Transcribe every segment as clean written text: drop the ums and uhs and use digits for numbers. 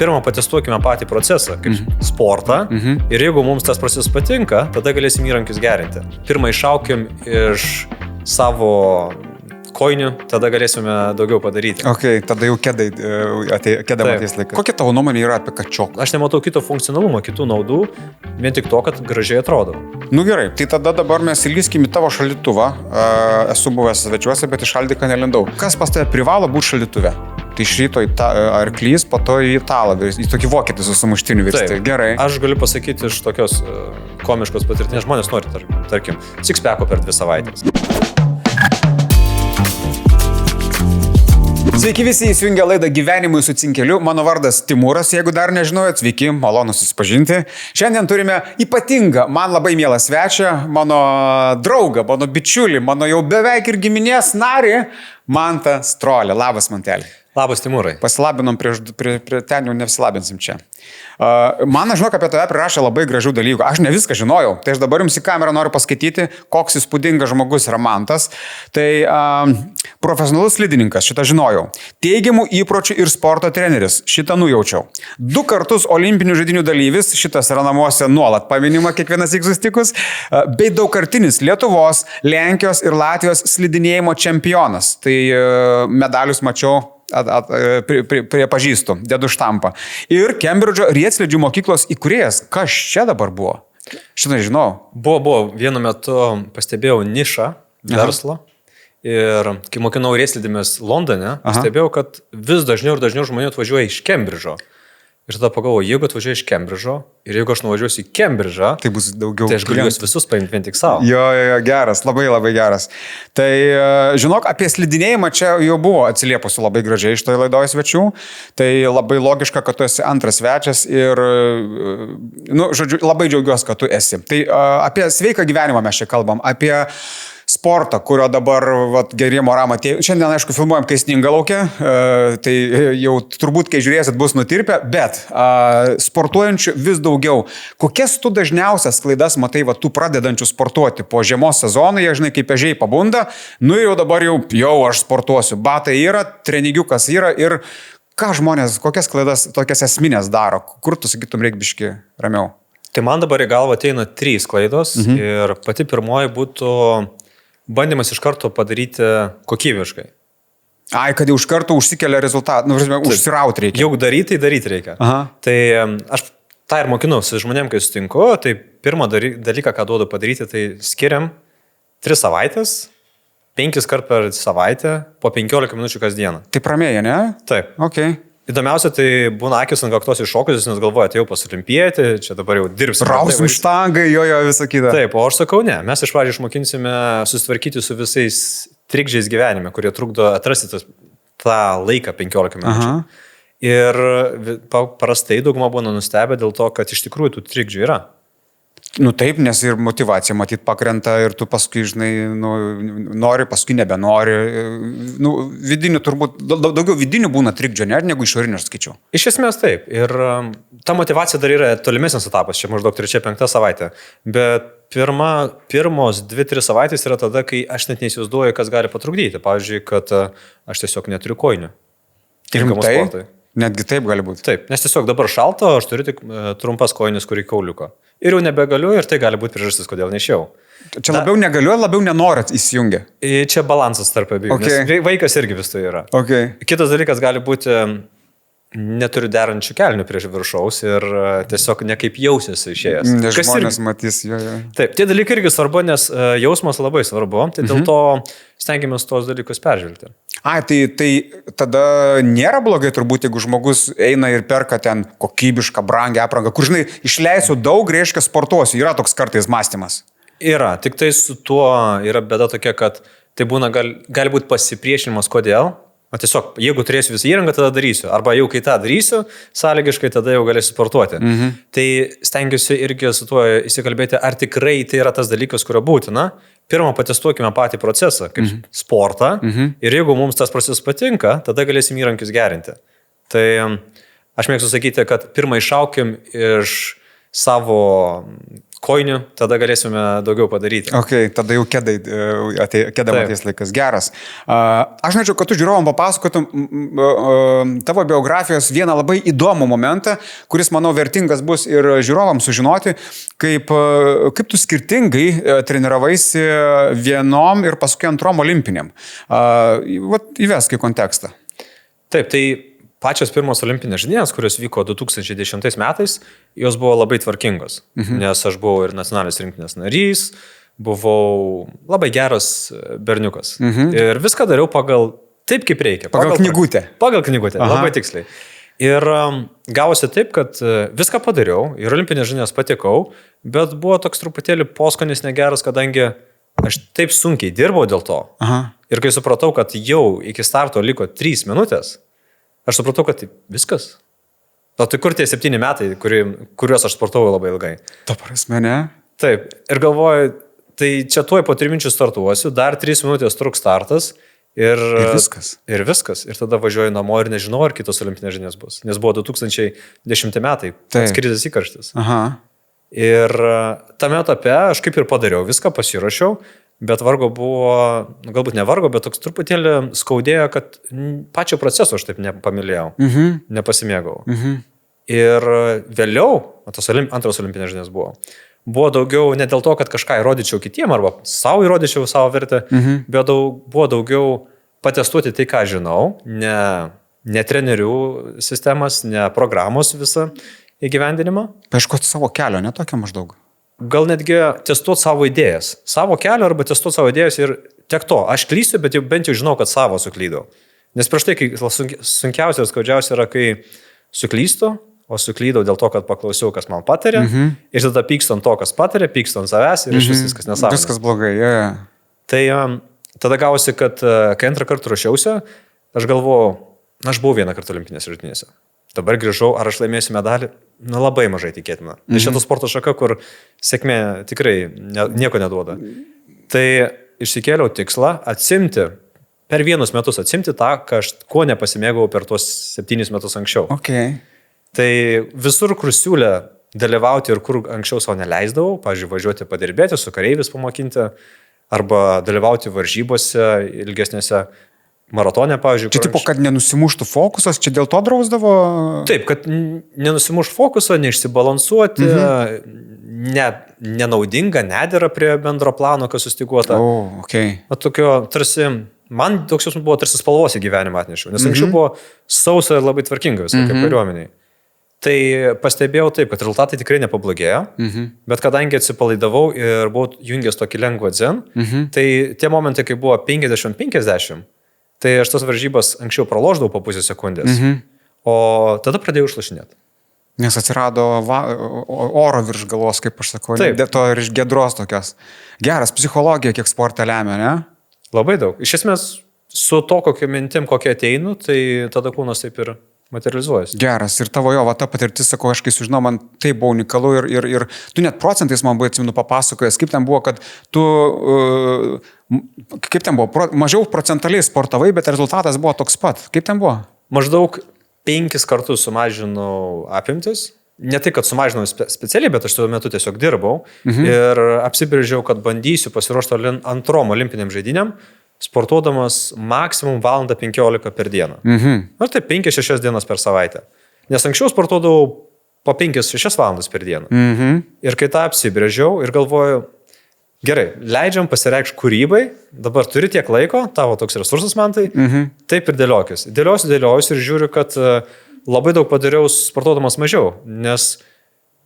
pirmą patestuokime patį procesą, kaip sportą. Ir jeigu mums tas procesas patinka, tada galėsim įrankius gerinti. Pirmą iššaukim iš savo koinių, tada galėsime daugiau padaryti. Ok, tada jau kėdam ateis laikas. Kokia tavo nuomonė yra apie kačioką? Aš nematau kito funkcionalumo, kitų naudų, vien tik to, kad gražiai atrodo. Nu gerai, tai tada dabar mes įlyskim į tavo šaldytuvą. Esu buvęs svečiuose, bet į šaldyką nelindau. Kas pas tave privalo būti šaldytuve? Tai iš ryto arklys, po to į italą, į tokį vokietį su sumuštiniu virsti. Gerai. Aš galiu pasakyti iš tokios komiškos patirtinės, žmonės nori, tarkim, six-packo per 2 savaitės. Sveiki visi, įsijungę laidą Gyvenimui su cinkeliu. Mano vardas Timūras, jeigu dar nežinojot, sveiki, malonu susipažinti. Šiandien turime ypatingą, man labai mielą svečią, mano draugą, mano bičiulį, mano jau beveik ir giminės narį, Mantą Strolį. Labas, Mantelį. Labas, Timūrai. Pasilabinom prie ten, jau nesilabinsim čia. Man, aš žinau, apie tave prirašė labai gražių dalykų. Aš ne viską žinojau. Tai aš dabar jums į kamerą noriu paskaityti, koks įspūdingas žmogus yra Mantas. Tai profesionalus slidininkas, šitą žinojau. Teigiamų įpročių ir sporto treneris, šitą nujaučiau. 2 kartus olimpinių žaidynių dalyvis, šitas yra namuose nuolat paminima kiekvienas susitikus, bei daugkartinis Lietuvos, Lenkijos ir Latvijos slidinėjimo čempionas. Tai medalius mačiau prie pažįstų, dedu štampą. Ir Kembridžo riedslidžių mokyklos įkūrėjas. Kas čia dabar buvo? Šitą žinau. Buvo. Vienu metu pastebėjau nišą verslo. Ir kai mokinau riedslidėmis Londone, pastebėjau, kad vis dažniau ir dažniau žmonių atvažiuoja iš Kembridžo. Ir tada pagalvoju, jeigu atvažiuoju iš Kembridžo ir jeigu aš nuvažiuosiu į Kembridžą, tai bus daugiau. Tai aš galiu juos visus paimti vien tik savo. Jo, geras, labai geras. Tai žinok, apie slidinėjimą čia jau buvo atsiliepusi labai gražiai iš toje laidoje svečių. Tai labai logiška, kad tu esi antras svečias ir, žodžiu, labai džiaugiuosi, kad tu esi. Tai apie sveiką gyvenimą mes čia kalbam, apie sportą, kurio dabar gerimo ramą atėjo. Šiandien, aišku, filmuojam, kai sninga laukia, tai jau turbūt, kai žiūrėsit, bus nutirpę, bet sportuojančių vis daugiau. Kokias tu dažniausias klaidas matai, tu pradedančių sportuoti po žiemos sezoną, jie, žinai, kaip ežiai pabunda, jau dabar jau aš sportuosiu. Batai yra, trenigiukas yra ir ką žmonės, kokias klaidas tokias esminės daro, kur tu sakytum reik biški ramiau? Tai man dabar į galvą ateina 3 klaidos ir pati pirmoji būtų bandymas iš karto padaryti kokybiškai. Kad jau iš karto užsikelia rezultatą, užsirauti reikia. Jau daryti reikia. Aha. Tai aš tą ir mokinuosi žmonėm, kai sutinku, tai pirmą dalyką, ką duodu padaryti, tai skiriam 3 savaitės, 5 kart per savaitę, po 15 minučių kasdieną. Tai pramėja, ne? Taip. Okay. Įdomiausia, tai būna akis ant kaktos iššokusius, nes galvoja, tai jau pasolimpieti, čia dabar jau dirbsim. Rausim štangai, jo, visą kitą. Taip, o aš sakau, ne, mes iš pradžių išmokinsime susitvarkyti su visais trikdžiais gyvenime, kurie trukdo atrasti tą laiką 15 minučių. Aha. Ir paprastai dauguma būna nustebę dėl to, kad iš tikrųjų tų trikdžių yra. Taip, nes ir motyvacija matyt pakrenta ir tu paskui, žinai, nori, paskui nebenori. Vidinių turbūt, daugiau vidinių būna trikdžio, negu išorinių, aš skaičiau. Iš esmės taip. Ir ta motyvacija dar yra tolimesnis etapas, čia maždaug 3-5 savaitė. Bet pirmos 2-3 savaitės yra tada, kai aš net neįsivaizduoju, kas gali patrukdyti. Pavyzdžiui, kad aš tiesiog neturiu koinių. Tinkamus sportui. Netgi taip gali būti. Taip, nes tiesiog dabar šalta, aš turiu tik trumpas koinis, kurį kauliuko. Ir jau nebegaliu, ir tai gali būti priežastis, kodėl neišėjau. Čia labiau negaliu, labiau nenorit įsijungia. Čia balansas tarp abiejų, nes vaikas irgi vis tai yra. Okay. Kitas dalykas gali būti, neturiu derančių kelnių prieš viršaus ir tiesiog nekaip jausiasi išėjęs. Nes žmonės matys, jo. Taip, tie dalykai irgi svarbu, nes jausmas labai svarbu, tai dėl to stengiamės tos dalykus peržvelgti. Tai tada nėra blogai turbūt, jeigu žmogus eina ir perka ten kokybišką, brangią aprangą, kur, žinai, išleisiu daug, reiškia sportuosiu. Yra toks kartais mąstymas. Yra, tik tai su tuo yra bėda tokia, kad tai būna gali būti pasipriešinimas, kodėl. O tiesiog, jeigu turėsiu visą įrangą, tada darysiu. Arba jau kai tą darysiu, sąlygiškai tada jau galėsiu sportuoti. Tai stengiuosi irgi su tuo įsikalbėti, ar tikrai tai yra tas dalykas, kurio būtina. Pirmą patestuokime patį procesą, kaip sportą. Ir jeigu mums tas procesas patinka, tada galėsim įrankius gerinti. Tai aš mėgstu sakyti, kad pirmą iššaukim iš savo koinių, tada galėsime daugiau padaryti. Ok, tada jau kėdam ateis laikas. Geras. Aš norėčiau, kad tu žiūrovom papasakotum tavo biografijos vieną labai įdomų momentą, kuris, manau, vertingas bus ir žiūrovams sužinoti, kaip tu skirtingai treniravaisi vienom ir paskui antrom olimpiniam. Įvesk į kontekstą. Taip, tai pačios pirmos olimpinės žaidynės, kurios vyko 2010 metais, jos buvo labai tvarkingos, nes aš buvau ir nacionalinės rinktinės narys, buvau labai geras berniukas. Ir viską dariau pagal taip, kaip reikia. Pagal knygutę. Pagal knygutę, labai tiksliai. Ir gavosi taip, kad viską padariau, ir olimpinės žaidynės patekau, bet buvo toks truputėlį poskonis negeras, kadangi aš taip sunkiai dirbau dėl to. Ir kai supratau, kad jau iki starto liko 3 minutės, aš supratau, kad viskas. O tai kur tie 7 metai, kuriuos aš sportavau labai ilgai? Ta prasme, ne? Taip. Ir galvoju, tai čia tuoj po 3 minučių startuosiu, dar 3 minutės truks startas. Ir viskas. Ir viskas. Ir tada važiuoju namo ir nežinau, ar kitos olimpinės žaidynės bus. Nes buvo 2010 metai. Krizės įkarštis. Ir tame etape aš kaip ir padariau viską, pasiruošiau. Bet vargo buvo, galbūt ne vargo, bet toks truputėlį skaudėjo, kad pačio proceso aš taip nepamilėjau, nepasimėgau. Ir vėliau, tos antros olimpinės žaidynės buvo daugiau ne dėl to, kad kažką įrodyčiau kitiem arba savo įrodyčiau savo vertę, bet buvo daugiau patestuoti tai, ką žinau, ne trenerių sistemas, ne programos visą įgyvendinimą. Paieškoti savo kelio, ne tokio maždaug. Gal netgi testuoti savo idėjas. Savo kelio arba testuoti savo idėjas ir tiek to. Aš klysiu, bet jau bent jau žinau, kad savo suklydau. Nes prieš tai, kai sunkiausia ir skaudžiausia yra, kai suklystu, o suklydau dėl to, kad paklausiau, kas man patarė. Ir tada pykstu ant to, kas patarė, pykstu ant savęs ir iš viskas nesąmonė. Viskas blogai, Tai tada gavosi, kad kai antrą kartą ruošiausi, aš galvojau, aš buvau vieną kartą olimpinėse žaidynėse. Dabar grįžau, ar aš laimėsiu medalį? Labai mažai tikėtina. Nes šitą sporto šaka, kur sėkmė tikrai nieko neduoda. Tai išsikėliau tikslą atsimti, per 1 metus atsimti tą, ko nepasimėgau per tuos 7 metus anksčiau. Tai visur, kur siūlė dalyvauti ir kur anksčiau savo neleisdavau, pavyzdžiui, važiuoti padirbėti, su kareivis pamokinti, arba dalyvauti varžybose ilgesnėse, maratone, pavyzdžiui. Čia tipo, kad nenusimuštų fokusas, čia dėl to drausdavo? Taip, kad nenusimuš fokusą, neišsibalansuoti, nenaudinga, nedėra prie bendro plano, kas sustiguota. Tokio, tarsi, man toks jausmas buvo, tarsi spalvos į gyvenimą atnešiau, nes anksčiau buvo sausa ir labai tvarkinga visą kaip kariuomeniai. Tai pastebėjau taip, kad rezultatai tikrai nepablogėjo, bet kadangi atsipalaidavau ir buvau jungęs tokį lengvą dzen, tai tie momentai, kai buvo 50-50, tai aš tas varžybas anksčiau praloždavau po pusę sekundės, o tada pradėjau išlašinėti. Nes atsirado oro virš galvos, kaip aš sakau, dėl to ir iš gedros tokios. Geras, psichologija kiek sportą lemia, ne? Labai daug. Iš esmės, su to, kokia mintim, kokia ateinu, tai tada kūnas taip ir materializuojasi. Geras, ir tavo ta patirtis, sakau, aš kai sužinau, man tai buvo unikalu ir tu net procentais man buvo atsimenu papasakojęs, kaip ten buvo, kad tu, kaip ten buvo, mažiau procentaliai sportavai, bet rezultatas buvo toks pat. Kaip ten buvo? Maždaug 5 kartus sumažinau apimtis. Ne tai, kad sumažinau specialiai, bet aš tuo metu tiesiog dirbau ir apsibrėžiau, kad bandysiu pasiruošti antrom olimpiniam žaidynėm, sportuodamas maksimum 1:15 per dieną. Ar tai 5-6 dienas per savaitę. Nes anksčiau sportuodavau po 5-6 valandas per dieną. Ir kai tą apsibrėžiau ir galvoju, gerai, leidžiam pasireikšti kūrybai, dabar turi tiek laiko, tavo toks resursas man tai, taip ir dėliokis. Dėliosiu ir žiūriu, kad labai daug padariau sportuodamas mažiau, nes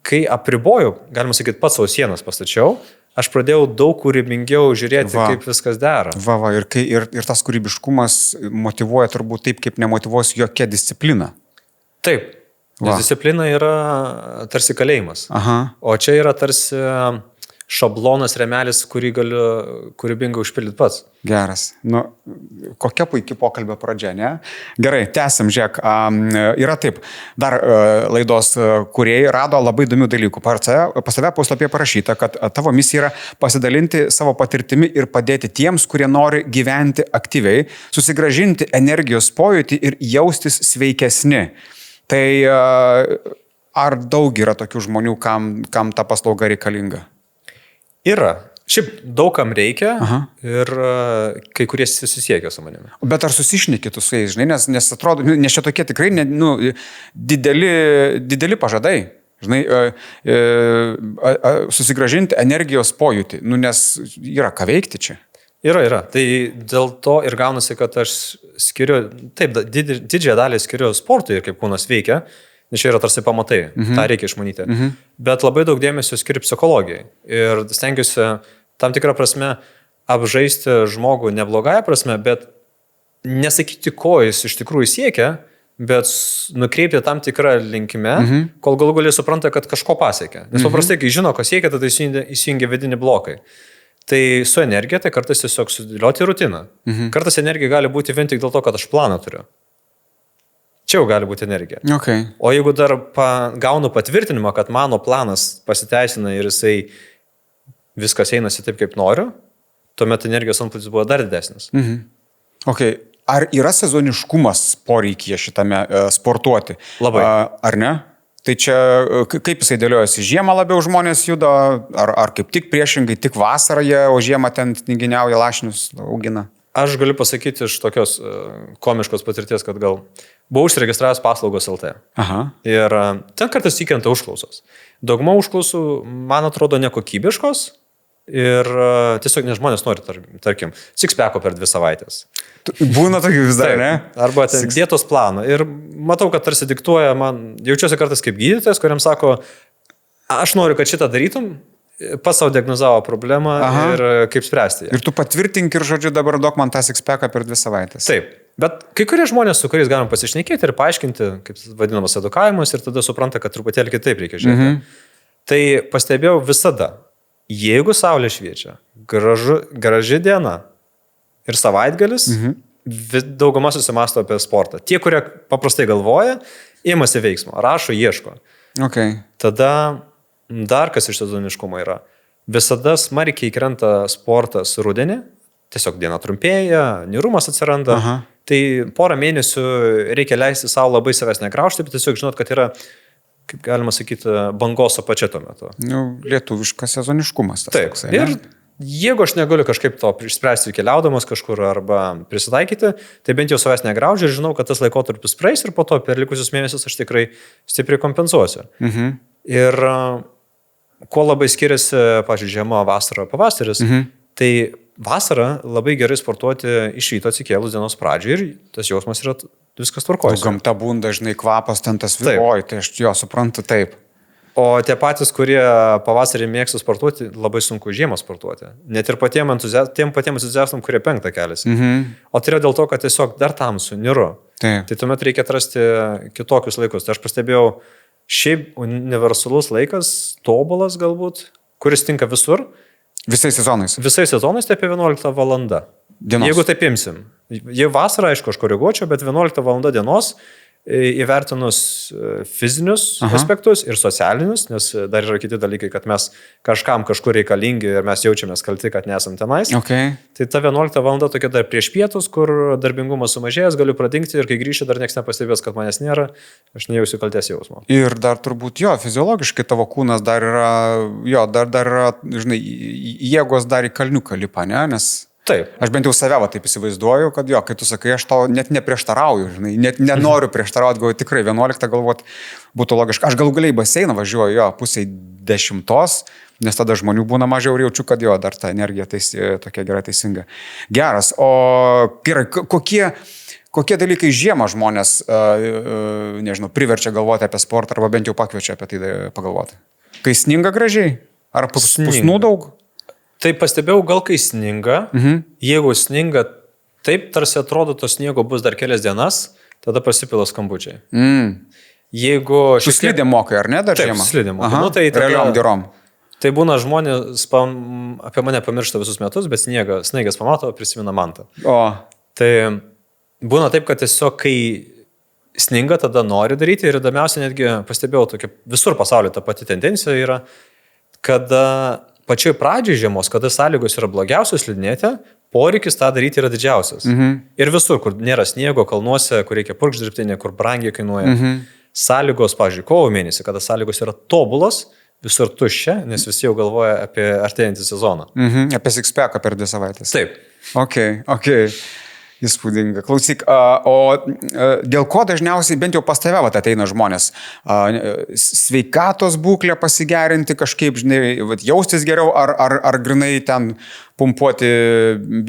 kai apribojau, galima sakyti, pats savo sienas pastačiau, aš pradėjau daug kūrybingiau žiūrėti, kaip viskas dera. Ir tas kūrybiškumas motyvuoja turbūt taip, kaip nemotyvuos jokia disciplina. Taip, nes disciplina yra tarsi kalėjimas, o čia yra tarsi šablonas, remelis, kurį galiu kūrybingai užpildyti pats. Geras. Kokia puikia pokalbio pradžia, ne? Gerai, tęsim, žiūrėk. Yra taip, dar laidos kūrėjai rado labai įdomių dalykų. Pas tave puslapyje parašyta, kad tavo misija yra pasidalinti savo patirtimi ir padėti tiems, kurie nori gyventi aktyviai, susigrąžinti energijos pojūtį ir jaustis sveikesni. Tai ar daug yra tokių žmonių, kam ta paslauga reikalinga? Yra. Šiaip daugam reikia ir kai kurie susisiekia su manimi. Bet ar susišnekėtų su jais, žinai, nes atrodo, nes čia tokie tikrai dideli pažadai. Žinai, susigražinti energijos pojūtį, nes yra ką veikti čia. Yra. Tai dėl to ir gaunasi, kad aš skiriu, taip, didžiąją dalį skiriu sportui ir kaip kūnas veikia, nes čia yra tarsi pamatai, tą reikia išmanyti. Bet labai daug dėmesio skiriu psichologijai ir stengiuosi tam tikrą prasme apžaisti žmogų neblogąją prasme, bet nesakyti, ko jis iš tikrųjų siekia, bet nukreipti tam tikrą linkime, kol galų galiai supranta, kad kažko pasiekia. Nes paprastai, kai žino, ko siekia, tada įsijungia vidinį blokai. Tai su energija, tai kartais tiesiog sudėlioti rutiną. Kartais energija gali būti vien tik dėl to, kad aš planą turiu. Čia jau gali būti energija. Okay. O jeigu dar gaunu patvirtinimą, kad mano planas pasiteisina ir jisai viskas einasi taip, kaip noriu, tuomet energijos antplūdis buvo dar didesnis. Okay. Ar yra sezoniškumas poreikyje šitame sportuoti? Labai. Ar ne? Tai čia kaip jisai dėliojasi? Žiemą labiau žmonės juda, ar kaip tik priešingai, tik vasarą jie, o žiemą ten knyginiauja, lašinius augina? Aš galiu pasakyti iš tokios komiškos patirties, kad gal buvau užsiregistravęs paslaugos LT. Ir ten kartais įkrenta užklausos. Dauguma užklausų, man atrodo, nekokybiškos. Ir tiesiog nes žmonės nori, tarkim, six-packo per 2 savaitės. Būna tokių vis dar, ne? Arba dietos plano. Ir matau, kad tarsi diktuoja man, jaučiuosi kartais kaip gydytojas, kuriam sako, aš noriu, kad šitą darytum, pas savo diagnozavo problemą ir kaip spręsti ją. Ir tu patvirtink ir žodžiu dabar duok man tą six-packą per 2 savaitės. Taip. Bet kai kurie žmonės, su kuriais galim pasišnekėti ir paaiškinti, kaip vadinamas edukavimas, ir tada supranta, kad truputėlį kitaip reikia žiūrėti. Tai pastebėjau visada. Jeigu saulė šviečia, graži diena ir savaitgalis, dauguma susimąsto apie sportą. Tie, kurie paprastai galvoja, imasi veiksmo, rašo, ieško. Okay. Tada dar kas iš sezoniškumo yra. Visada smarkiai krenta sportas rudenį, tiesiog diena trumpėja, niūrumas atsiranda. Tai porą mėnesių reikia leisti savo labai savęs negraužti, bet tiesiog žinot, kad yra, kaip galima sakyti, bangos apačia tuo metu. Lietuviškas sezoniškumas. Taip. Toksai, ir jeigu aš negaliu kažkaip to išspręsti keliaudamas kažkur arba prisitaikyti, tai bent jau savęs negraužiu ir žinau, kad tas laikotarpis praeis ir po to per likusius mėnesius aš tikrai stipriai kompensuosiu. Ir kuo labai skiriasi, pavyzdžiui, žiema, vasara, pavasaris, tai vasarą labai gerai sportuoti iš ryto atsikėlus dienos pradžioje ir tas jausmas yra viskas tvarkojasi. Gamta būna, žinai, kvapas ten tas vėluoja, tai aš jo suprantu taip. O tie patys, kurie pavasarį mėgsta sportuoti, labai sunku žiemą sportuoti. Net ir tiem patiems entuziastam, kurie 5 keliasi. O tai yra dėl to, kad tiesiog dar tamsu, niūru. Tai tuomet reikia atrasti kitokius laikus. Tai aš pastebėjau, šiaip universalus laikas, tobulas galbūt, kuris tinka visur. Visais sezonais? Visais sezonais tai apie 11 valanda. Dienos. Jeigu taip imsim. Jei vasarą, aišku, aš koreguočiau, bet 11 valanda dienos įvertinus fizinius aspektus ir socialinius, nes dar yra kiti dalykai, kad mes kažkam kažkur reikalingi ir mes jaučiamės kalti, kad nesam tenais. Okay. Tai ta 11 valanda tokia dar prieš pietus, kur darbingumas sumažėjęs, galiu pradingti ir kai grįšiu, dar niekas nepastebės, kad manęs nėra, aš nejausiu kaltės jausmo. Ir dar turbūt fiziologiškai tavo kūnas dar yra, dar yra, žinai, jėgos dar į kalniuką lipa, ne? Nes taip. Aš bent jau save taip įsivaizduoju, kad kai tu sakai, aš tau net neprieštarauju, žinai, net nenoriu prieštarauti, galvoju, tikrai 11 galvot būtų logiška. Aš galų galiai baseiną važiuoju, pusei 10, nes tada žmonių būna mažiau ir jaučiu, kad dar ta energija tokia gera teisinga. Geras, o gerai, kokie dalykai žiemą žmonės, nežinau, priverčia galvoti apie sportą arba bent jau pakviečia apie tai pagalvoti? Kai sninga gražiai? Ar pusnų daug? Tai pastebėjau, gal kai sninga, jeigu sninga, taip tarsi atrodo, to sniego bus dar kelias dienas, tada pasipila skambučiai. Jeigu tu slidė mokai, ar ne, dar žiemą? Taip, slidė mokai. Tai realiom gerom. Tai būna žmonės apie mane pamiršta visus metus, bet snaigas pamato, prisimena mantą. Tai būna taip, kad tiesiog kai sninga, tada nori daryti ir įdomiausia netgi pastebėjau, tokia visur pasaulyje ta pati tendencija yra, kada pačioj pradžioj žiemos, kada sąlygos yra blogiausios slidinėti, poreikis tą daryti yra didžiausias. Ir visur, kur nėra sniego, kalnuose, kur reikia purkšdirbtinė, kur brangiai kainuoja. sąlygos, pavyzdžiui, kovo mėnesį, kada sąlygos yra tobulos, visur tuščia, nes visi jau galvoja apie artėjantį sezoną. Apie six-packą per 2 savaitės. Taip. Ok. Įspūdinga. Klausyk, dėl ko dažniausiai bent jau pas tave ateina žmonės? Sveikatos būklę pasigerinti, kažkaip, žinai, jaustis geriau, ar grinai ten pumpuoti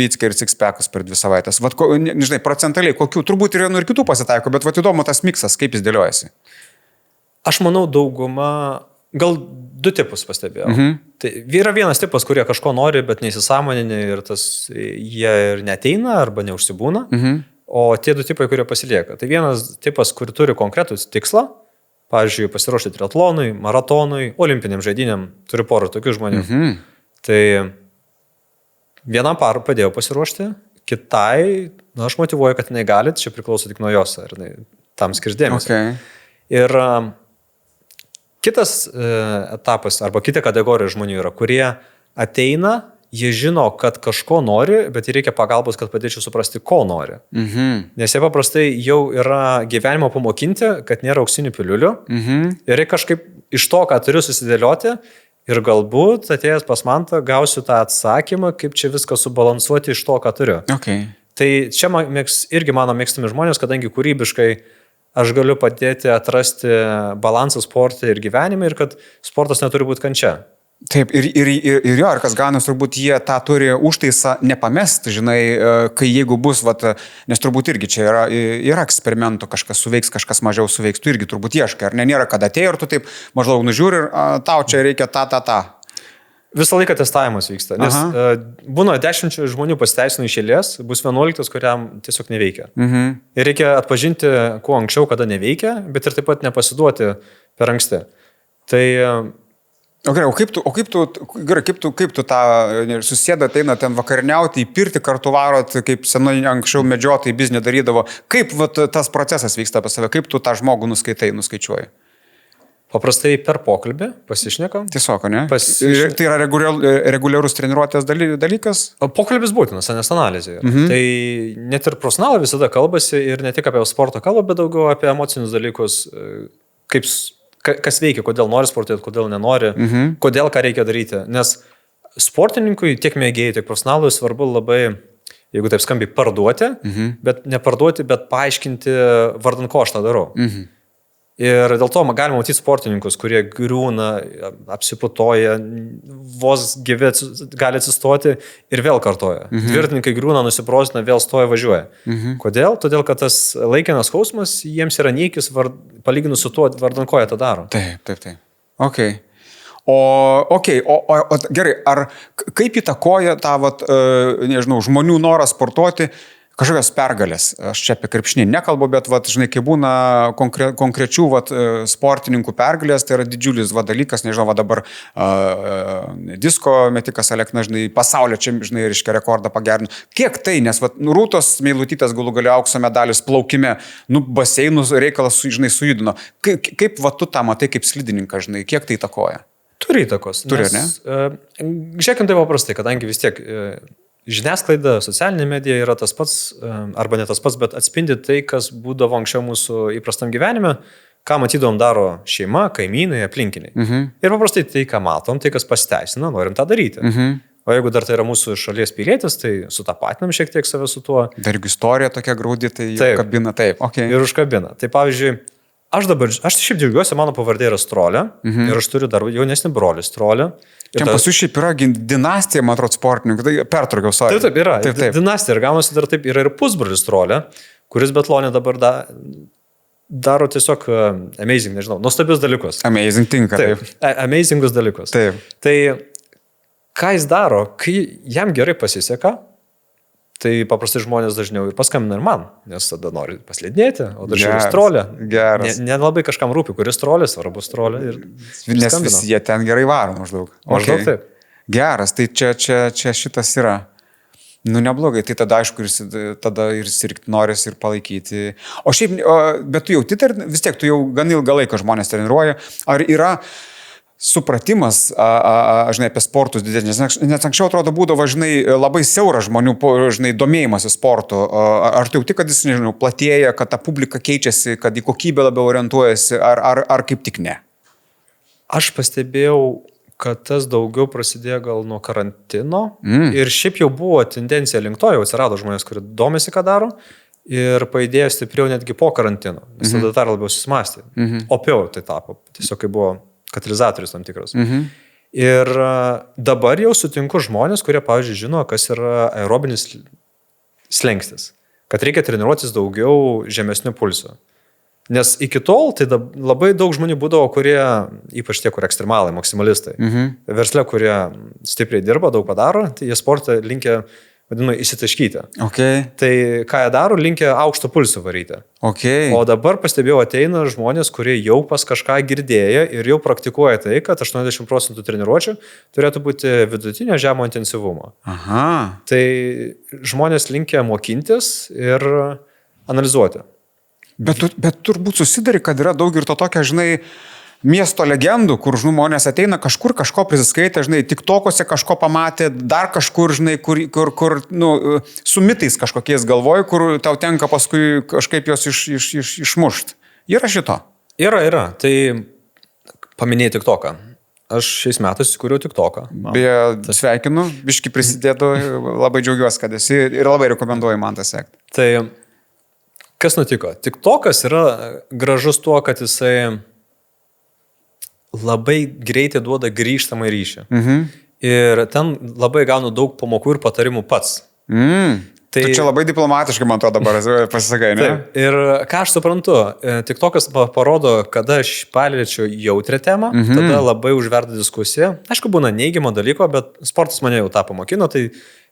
bicką ir six-packus per 2 savaitės? Nežinai, procentaliai, kokių, turbūt ir vienų ir kitų pasitaiko, bet įdomu tas miksas, kaip jis dėliojasi. Aš manau, dauguma, gal 2 tipus pastebėjau. Tai yra vienas tipas, kurie kažko nori, bet neįsisąmoninė ir jie ir neteina arba neužsibūna, o tie 2 tipai, kurie pasilieka. Tai vienas tipas, kur turi konkretų tikslą, pavyzdžiui, pasiruošti triatlonui, maratonui, olimpiniam žaidynėm, turi porą tokių žmonių. Tai vienam parų padėjau pasiruošti, kitai, aš motyvuoju, kad jinai gali, čia priklauso tik nuo jos, ar tam skirs dėmesio. Ir kitas etapas arba kita kategorija žmonių yra, kurie ateina, jie žino, kad kažko nori, bet reikia pagalbos, kad padėčiau suprasti, ko nori. Nes jie paprastai jau yra gyvenimo pamokinti, kad nėra auksinių piliulių ir reikia kažkaip iš to, ką turiu susidėlioti ir galbūt atėjęs pas mantą gausiu tą atsakymą, kaip čia viską subalansuoti iš to, ką turiu. Tai čia irgi mano mėgstami žmonės, kadangi kūrybiškai aš galiu padėti atrasti balansą sportą ir gyvenime ir kad sportas neturi būti kančia. Taip, ir kas ganas, turbūt jie tą turi užtaisą nepamesti, žinai, kai jeigu bus, nes turbūt irgi čia yra eksperimento, kažkas suveiks, kažkas mažiau suveiks, tu irgi turbūt ieškai, ar ne, nėra, kad atėjo ir tu taip maždaug nužiūri ir tau čia reikia tą. Visą laiką testavimas vyksta, nes būna 10 žmonių pasiteisino iš eilės, bus 11, kuriam tiesiog neveikia. Ir reikia atpažinti, kuo anksčiau, kada neveikia, bet ir taip pat nepasiduoti per anksti. Tai... Kaip tu tą susėda, ateina ten vakariniauti, į pirtį kartu varot, kaip senai anksčiau medžiotojai biznį darydavo. Kaip tas procesas vyksta pas save, kaip tu tą žmogų nuskaičiuoji? Paprastai per pokalbį pasišnekam. Tiesiog, ne? Tai yra reguliarus treniruotės dalykas? Pokalbis būtinas, nes analizė. Tai net ir profesionalai visada kalbasi ir ne tik apie sporto kalbą, bet daugiau apie emocinius dalykus, kas veikia, kodėl nori sportuoti, kodėl nenori, kodėl ką reikia daryti. Nes sportininkui, tiek mėgėjai, tiek profesionalui svarbu labai, jeigu taip skambiai, parduoti, bet neparduoti, bet paaiškinti, vardan ko aš tą darau. Ir dėl to galima matyti sportininkus, kurie griūna, apsiputoja, vos gyvi gali atsistoti ir vėl kartoja. Dviratininkai griūna, nusiprozina, vėl stoja, važiuoja. Kodėl? Todėl, kad tas laikinas skausmas jiems yra neikis, palyginus su tuo, vardan ko jie tą daro. Taip. Gerai, ar kaip įtakoja tą, žmonių norą sportuoti, kažkokios pergalės? Aš čia apie krepšinį nekalbu, bet, žinai, kai būna konkrečių sportininkų pergalės, tai yra didžiulis dalykas, nežinau, dabar disko metikas Alekna, žinai, pasaulio čia, žinai, reiškia rekordą pagerino. Kiek tai, nes Rūtos Meilutytės galų gale aukso medalis plaukime, baseinus reikalas, žinai, sujudino. Kaip tu tą matai kaip slidininkas, žinai, kiek tai įtakoja? Turi įtakos. Turi, ne? Žiūrėkim tai paprastai, kadangi vis tiek žiniasklaida, socialinė medija yra tas pats, arba ne tas pats, bet atspindi tai, kas būdavo anksčiau mūsų įprastam gyvenime, ką matydom daro šeima, kaimynai, aplinkiniai. Ir paprastai tai, ką matom, tai, kas pasiteisina, norim tą daryti. O jeigu dar tai yra mūsų šalies pilietis, tai sutapatinam šiek tiek save su tuo. Dar irgi istorija tokia graudi, tai kabina taip. Ir užkabina. Tai pavyzdžiui, aš šiaip džiaugiuosi, mano pavardė yra Strolė ir aš turiu dar jaunesnį brolį Strolę. Čia pas jūs šiaip yra dinastija, man atrodo, sportininkų, tai pertraukiau savo. Taip, yra. Dinastija ir gaunasi dar taip, yra ir pusbrolis Strolė, kuris biatlone dabar daro tiesiog amazing, nežinau, nuostabius dalykus. Amazing tinka, taip. Amazingus dalykus. Taip. Tai ką jis daro, kai jam gerai pasiseka, tai paprastai žmonės dažniau ir paskambina ir man, nes tada nori paslidinėti, o dažniau Strolė. Geras. Nelabai kažkam rūpi, kuris Strolė, svarbu Strolė. Nes visi jie ten gerai varo maždaug. Maždaug taip. Geras, tai čia šitas yra. Neblogai, tai tada aišku tada ir sirgti norės ir palaikyti. O šiaip, bet tu jauti, vis tiek tu jau gan ilgą laiką žmonės treniruoja. Ar yra supratimas, žinai, apie sportus didesnis. Nes anksčiau atrodo būdavo, žinai, labai siauras žmonių, žinai, domėjimasis sportu. Ar tu jauti, kad jis, nežinau, platėja, kad ta publika keičiasi, kad į kokybę labiau orientuojasi, ar kaip tik ne? Aš pastebėjau, kad tas daugiau prasidėjo gal nuo karantino ir šiaip jau buvo tendencija link to, jau atsirado žmonės, kurie domisi, ką daro ir pajudėjo stipriau netgi po karantino, nes tada dar labiau susimastė. Opiau tai tapo, tiesiog kai buvo katalizatorius tam tikras. Ir dabar jau sutinku žmonės, kurie, pavyzdžiui, žino, kas yra aerobinis slengstis, kad reikia treniruotis daugiau žemesnių pulsų. Nes iki tol tai labai daug žmonių būdavo, kurie, ypač tie, kurie ekstremalai, maksimalistai, versle, kurie stipriai dirba, daug padaro, tai jie sportą linkia, vadinamai, įsitaškyti. Okay. Tai ką jie daro, linkia aukšto pulsų varyti. Okay. O dabar pastebėjau, ateina žmonės, kurie jau pas kažką girdėjo ir jau praktikuoja tai, kad 80% treniruočių turėtų būti vidutinio žemo intensyvumo. Aha. Tai žmonės linkia mokintis ir analizuoti. Bet turbūt susidari, kad yra daug ir to tokio, žinai, miesto legendų, kur žmonės ateina kažkur, kažko prisiskaitė, žinai, TikTok'ose kažko pamatė, dar kažkur, žinai, kur su mitais kažkokiais galvoju, kur tau tenka paskui kažkaip jos išmušt. Yra šito? Yra. Tai paminėjai TikTok'ą. Aš šiais metais įkūriau TikTok'ą. Beje, sveikinu, biški prisidėdu, labai džiaugiuosi, kad esi ir labai rekomenduoju man tą sekti. Tai kas nutiko? TikTok'as yra gražus tuo, kad jisai labai greitai duoda grįžtamą ryšį. Ir ten labai gaunu daug pamokų ir patarimų pats. Tai čia labai diplomatiškai, man to dabar pasisakai, ne? Taip. Ir ką aš suprantu, TikTok'as parodo, kada aš paliečiu jautrią temą, tada labai užverda diskusija. Aišku, būna neigiamo dalyko, bet sportas mane jau tą pamokino, tai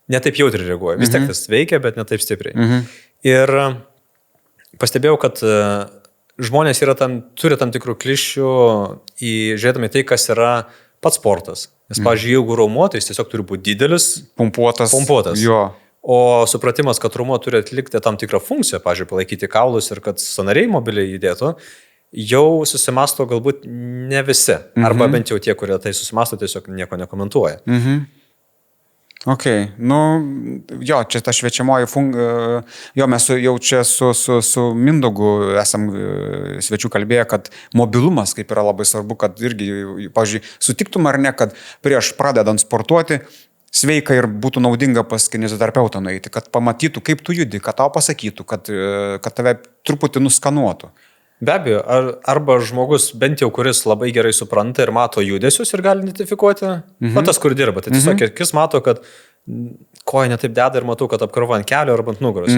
netaip jautriai reaguoja. Vis tiek tas veikia, bet netaip stipriai. Ir pastebėjau, kad žmonės turi tam tikrų klišių žiūrėdami tai, kas yra pats sportas. Nes, pavyzdžiui, jeigu raumuo, tai jis tiesiog turi būti didelis, pumpuotas. Jo. O supratimas, kad raumuo turi atlikti tam tikrą funkciją, pavyzdžiui, palaikyti kaulus ir kad sąnariai mobiliai judėtų, jau susimasto galbūt ne visi. Arba bent jau tie, kurie tai susimasto, tiesiog nieko nekomentuoja. Ok, jo, čia ta šviečiamoji funkcija, jo, mes jau čia su Mindaugu esam svečių kalbėję, kad mobilumas kaip yra labai svarbu, kad irgi, pavyzdžiui, sutiktum ar ne, kad prieš pradedant sportuoti, sveika ir būtų naudinga pas kineziterapeutą nueiti, kad pamatytų, kaip tu judi, kad tau pasakytų, kad tave truputį nuskanuotų. Be abejo, arba žmogus bent jau, kuris labai gerai supranta ir mato judesius ir gali identifikuoti, o tas, kur dirba. Tai tiesiog akis mato, kad koja netaip deda ir matau, kad apkrova ant kelio arba ant nugaros.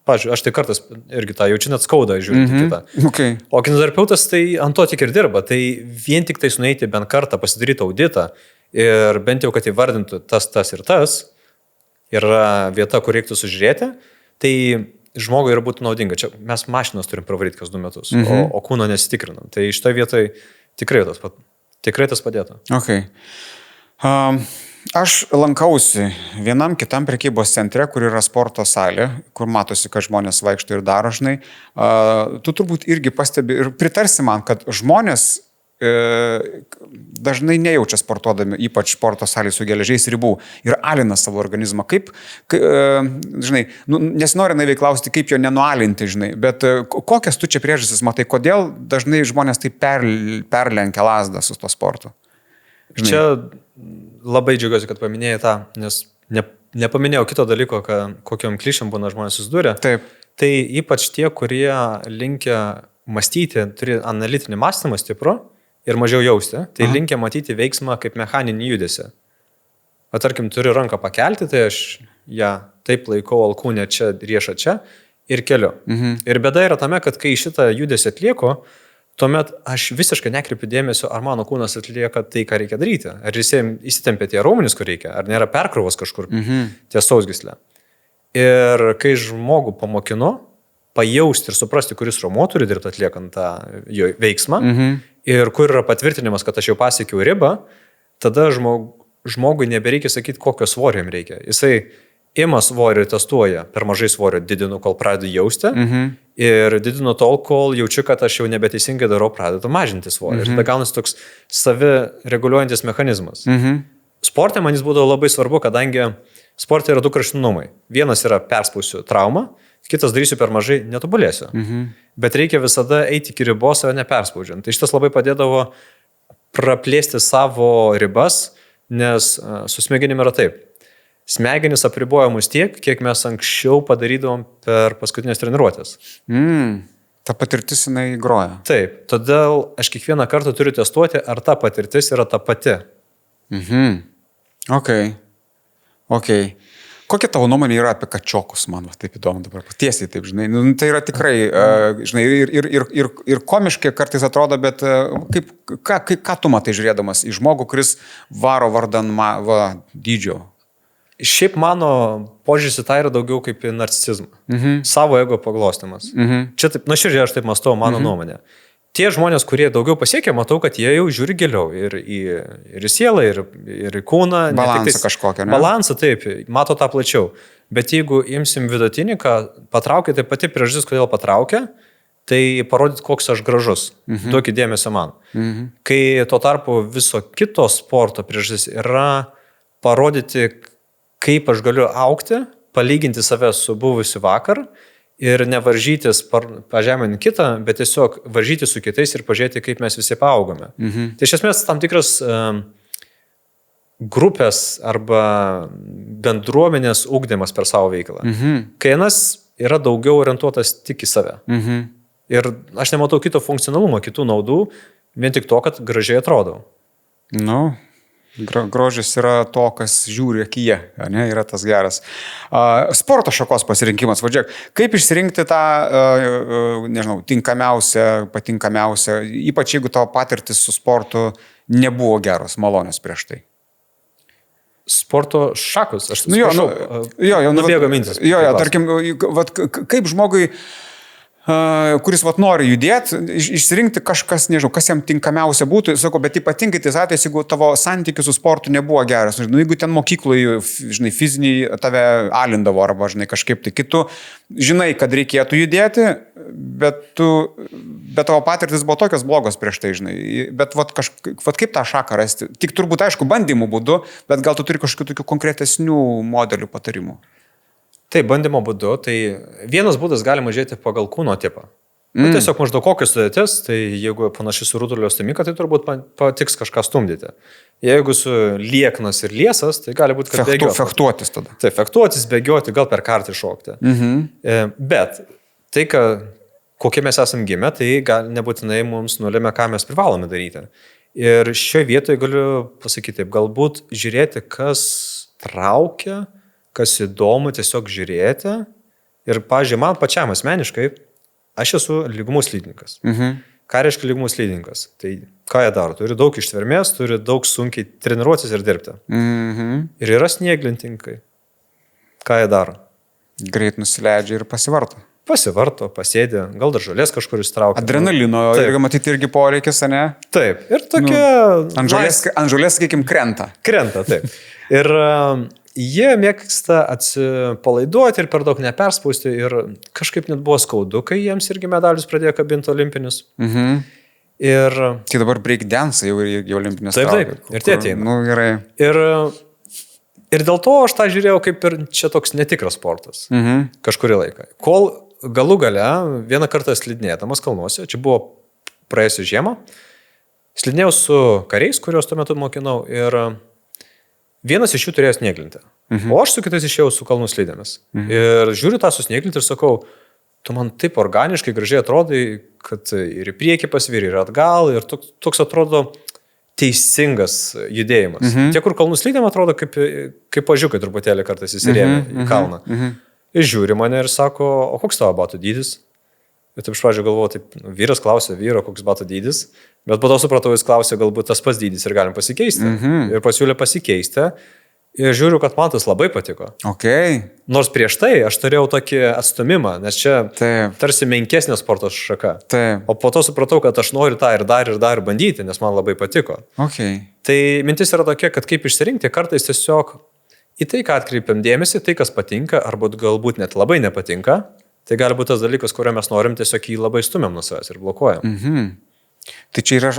Pavyzdžiui, aš tai kartais irgi tą jaučiu net skaudą žiūrint kitą. Okay. O kineziterapeutas tai ant to tik ir dirba. Tai vien tik tai nueiti bent kartą, pasidaryti auditą ir bent jau, kad įvardintų tas ir tas yra vieta, kur reiktų sužiūrėti, tai žmogui yra būtų naudinga. Čia mes mašinos turim pravaryti kas 2 metus, o kūno nesitikrinam. Tai šitoje vietoje tikrai tas padėtų. Okay. Aš lankausi vienam kitam prekybos centre, kur yra sporto salė, kur matosi, kad žmonės vaikšto ir daro, žinai. Tu turbūt irgi pastebi ir pritarsi man, kad žmonės dažnai nejaučia sportuodami, ypač sporto salėje su geležiais ribų ir alina savo organizmą. Kaip žinai, nesinori naiviai klausti, kaip jo nenualinti, žinai, bet kokias tu čia priežastis matai, kodėl dažnai žmonės taip perlenkia lazdą su to sportu? Žinai. Čia labai džiaugiuosi, kad paminėjai tą, nes nepaminėjau kito dalyko, kokiam klišiam būna žmonės susidūrė. Taip. Tai ypač tie, kurie linkia mąstyti, turi analitinį mąstymą stiprų, ir mažiau jausti, tai linkia matyti veiksmą kaip mechaninį judesį. O tarkim, turi ranką pakelti, tai aš ją taip laikau alkūnę čia, riešą čia ir keliu. Ir bėda yra tame, kad kai šitą judesį atlieku, tuomet aš visiškai nekreipiu dėmesio, ar mano kūnas atlieka tai, ką reikia daryti. Ar jis įsitempia tie raumenys, kur reikia, ar nėra perkrovos kažkur ties sausgyslė. Ir kai žmogų pamokinu, pajausti ir suprasti, kuris raumuo turi dirbti atliekant tą jo veiksmą ir kur yra patvirtinimas, kad aš jau pasiekiau ribą, tada žmogui nebereikia sakyti, kokio svorio jam reikia. Jisai ima svorį ir testuoja, per mažai svorio didinu, kol pradedu jausti. Ir didinu tol, kol jaučiu, kad aš jau nebeteisingai darau, pradedu mažinti svorį. Ir tada gaunasi toks savireguliuojantis mechanizmas. Sporte man jis būdavo labai svarbu, kadangi sporte yra du kraštutinumai. Vienas yra perspausiu traumą, kitas darysiu per mažai, netobulėsiu. Bet reikia visada eiti iki ribos, o ne perspaudžiant. Tai šitas labai padėdavo praplėsti savo ribas, nes su smegenim yra taip. Smegenis apriboja mus tiek, kiek mes anksčiau padarydavom per paskutinės treniruotės. Ta patirtis jinai groja. Taip, todėl aš kiekvieną kartą turiu testuoti, ar ta patirtis yra ta pati. Ok. Kokia tavo nuomonė yra apie kačiokus, man taip įdomu dabar, tiesiai taip, žinai, tai yra tikrai, žinai, ir komiškai kartais atrodo, bet ką tu matai žiūrėdamas į žmogų, kuris varo vardan dydžio? Šiaip mano požiūris į tai yra daugiau kaip į narcisizmą. Savo ego paglostimas. Čia taip, širdžiai aš taip mąstau, mano nuomonė. Tie žmonės, kurie daugiau pasiekia, matau, kad jie jau žiūri giliau ir į sielą, ir į kūną. Balansą kažkokią, ne? Balansą, taip, mato tą plačiau. Bet jeigu imsim vidutinį, ką patraukia, tai pati priežastis, kodėl patraukia, tai parodyt, koks aš gražus. Duokit dėmesio man. Kai tuo tarpu viso kito sporto priežastis yra parodyti, kaip aš galiu augti, palyginti save su buvusiu vakar ir nevaržytis pažeminti kitą, bet tiesiog varžytis su kitais ir pažiūrėti, kaip mes visi paaugome. Tai iš esmės tam tikras grupės arba bendruomenės ugdymas per savo veiklą. Kai vienas yra daugiau orientuotas tik į save. Ir aš nematau kito funkcionalumo, kitų naudų, vien tik to, kad gražiai atrodau. Grožis yra to, kas žiūri akyje, ne, yra tas geras. Sporto šakos pasirinkimas, vadžiak, kaip išsirinkti tą, nežinau, patinkamausią, ypač jeigu tavo patirtis su sportu nebuvo geros, malonios prieš tai? Sporto šakos, aš nubėgo mintis. Tarkim, kaip žmogui, kuris nori judėti, išsirinkti kažkas, nežinau, kas jam tinkamiausia būtų, sakau, bet ypatingai tais atvejais, jeigu tavo santykis su sportu nebuvo geras, jeigu ten mokykloje, žinai, fiziniai tave alindavo arba, žinai, kažkaip tai kitų, žinai, kad reikėtų judėti, bet tavo patirtis buvo tokios blogos prieš tai, žinai, bet kaip tą šaką rasti, tik turbūt, aišku, bandymų būdu, bet gal tu turi kažkokių tokių konkretesnių modelių patarimų. Tai bandymo būdu, tai vienas būdas galima žiūrėti pagal kūno tipą. Tiesiog maždaug kokios sudėtis, tai jeigu panašiai su rutulio stumika, tai turbūt patiks kažką stumdyti. Jeigu su lieknas ir liesas, tai gali būti, kad bėgioti. Fechtuotis tada. Tai fechtuotis, bėgioti, gal per kartį šokti. Bet tai, kokie mes esame gimę, tai nebūtinai mums nulėmė, ką mes privalome daryti. Ir šioje vietoje galiu pasakyti taip, galbūt žiūrėti, kas traukia, kas įdomu tiesiog žiūrėti. Ir, pavyzdžiui, man pačiam asmeniškai, aš esu lygumų slidininkas. Ką reiškia lygumų slidininkas? Tai ką jie daro? Turi daug ištvermės, turi daug sunkiai treniruotis ir dirbti. Ir yra snieglintinkai. Ką jie daro? Greit nusileidžia ir pasivarto. Pasėdė, gal dar žolės kažkur įstraukia. Adrenalino, ir matyti irgi poreikis, ne? Taip. Ir tokia... Ant žolės, sakykim, krenta. Krenta, taip. Ir jie mėgsta atsipalaiduoti ir per daug neperspausti ir kažkaip net buvo skaudu, kai jiems irgi medalius pradėjo kabinti olimpinius. Ir... Tai dabar breakdance jau olimpinės. Taip, ir tie ateina. Gerai. Ir dėl to aš tą žiūrėjau kaip ir čia toks netikras sportas. Kažkurį laiką. Kol galų gale vieną kartą slidinėdamas kalnuose, čia buvo praėjusią žiemą, slidinėjau su kariais, kuriuos tuo metu mokinau ir vienas iš jų turėjo snieglinti. O aš su kitais išėjau su kalnų slidėmis. Ir žiūriu tą su snieglinti ir sakau, tu man taip organiškai gražiai atrodai, kad ir į priekį pasvyri, ir atgal, ir toks atrodo teisingas judėjimas. Tie, kur kalnų slidėm atrodo kaip pažiukai truputėlį kartais įsirėmė į kalną. Ir žiūri mane ir sako, o koks tavo batų dydis? Ir taip iš pradžio galvoju, taip, vyras klausė vyro, koks batų dydis, bet po to supratau, jis klausė, galbūt tas pats dydis ir galim pasikeisti. Ir pasiūlė pasikeisti. Ir žiūriu, kad man tas labai patiko. Nors prieš tai aš turėjau tokį atstumimą, nes čia tarsi menkesnė sporto šaka. O po to supratau, kad aš noriu tą ir dar bandyti, nes man labai patiko. Tai mintis yra tokia, kad kaip išsirinkti, kartais tiesiog į tai, ką atkreipiam dėmesį, tai, kas patinka, arba galbūt net labai nepatinka, tai gali būti tas dalykas, kurio mes norim, tiesiog jį labai stumiam nuo savęs ir blokuojam. Tai čia yra,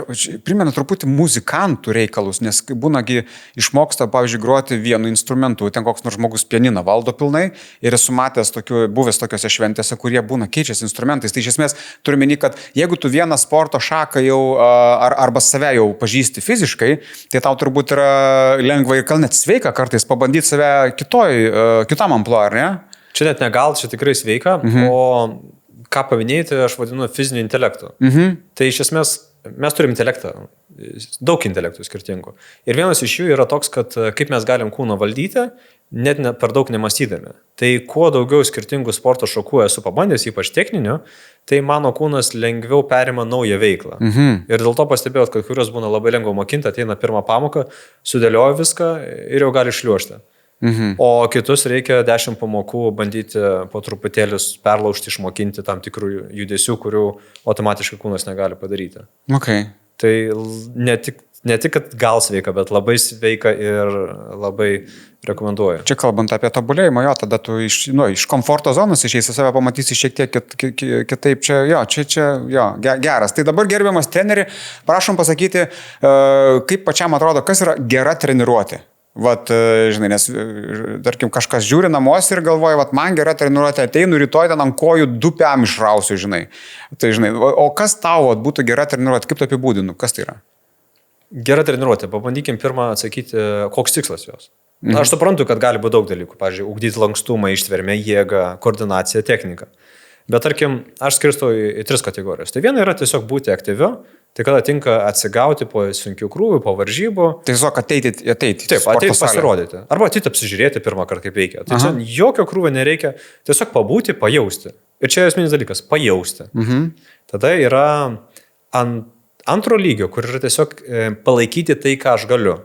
primena truputį muzikantų reikalus, nes būnagi išmoksta, pavyzdžiui, groti vienu instrumentu, ten koks nors žmogus pianiną valdo pilnai ir esu matęs buvęs tokiose šventėse, kurie būna keičiasi instrumentais. Tai iš esmės turime meni, kad jeigu tu vieną sporto šaką jau arba save jau pažįsti fiziškai, tai tau turbūt yra lengva ir gal net sveika kartais pabandyti save kitam amplo, ar ne? Čia net negal, čia tikrai sveika, o ką paminėjai, tai aš vadinu fiziniu intelektu. Tai iš esmės mes turim intelektą, daug intelektų skirtingų. Ir vienas iš jų yra toks, kad kaip mes galim kūną valdyti, net per daug nemastydami. Tai kuo daugiau skirtingų sporto šakų esu pabandęs, ypač techninių, tai mano kūnas lengviau perima naują veiklą. Ir dėl to pastebėjau, kad kurios būna labai lengva mokinti, ateina pirmą pamoką, sudėlioja viską ir jau gali šliuošti. O kitus reikia 10 pamokų bandyti po truputėlį perlaužti, išmokinti tam tikrų judesių, kurių automatiškai kūnas negali padaryti. Okay. Tai ne tik, kad gal sveika, bet labai sveika ir labai rekomenduoju. Čia kalbant apie tobulėjimą, tada tu iš komforto zonos išeisi, save pamatysi šiek tiek kitaip. Čia geras. Tai dabar, gerbiamas treneri, prašom pasakyti, kaip pačiam atrodo, kas yra gera treniruotė. Vat, žinai, nes, tarkim, kažkas žiūri namuose ir galvoja, vat, man gera treniruotė, ateinu rytoj ten ant kojų 2 pėm išrausiu, žinai. Tai, žinai, o kas tau būtų gera treniruotė, kaip tu apibūdinu, kas tai yra? Gera treniruotė, pabandykim pirmą atsakyti, koks tikslas jos. Aš suprantu, kad gali būti daug dalykų, pavyzdžiui, ugdyti lankstumą, ištvermę, jėgą, koordinaciją, techniką. Bet tarkim, aš skirstau į 3 kategorijos. Tai viena yra tiesiog būti aktyviu, tai kada tinka atsigauti po sunkių krūvių, po varžybų. Tiesiog ateiti. Taip, ateiti pasirodyti. Arba ateiti apsižiūrėti pirmą kartą, kaip veikia. Tai čia jokio krūvio nereikia, tiesiog pabūti, pajausti. Ir čia esminis dalykas - pajausti. Tada yra antro lygio, kur yra tiesiog palaikyti tai, ką aš galiu.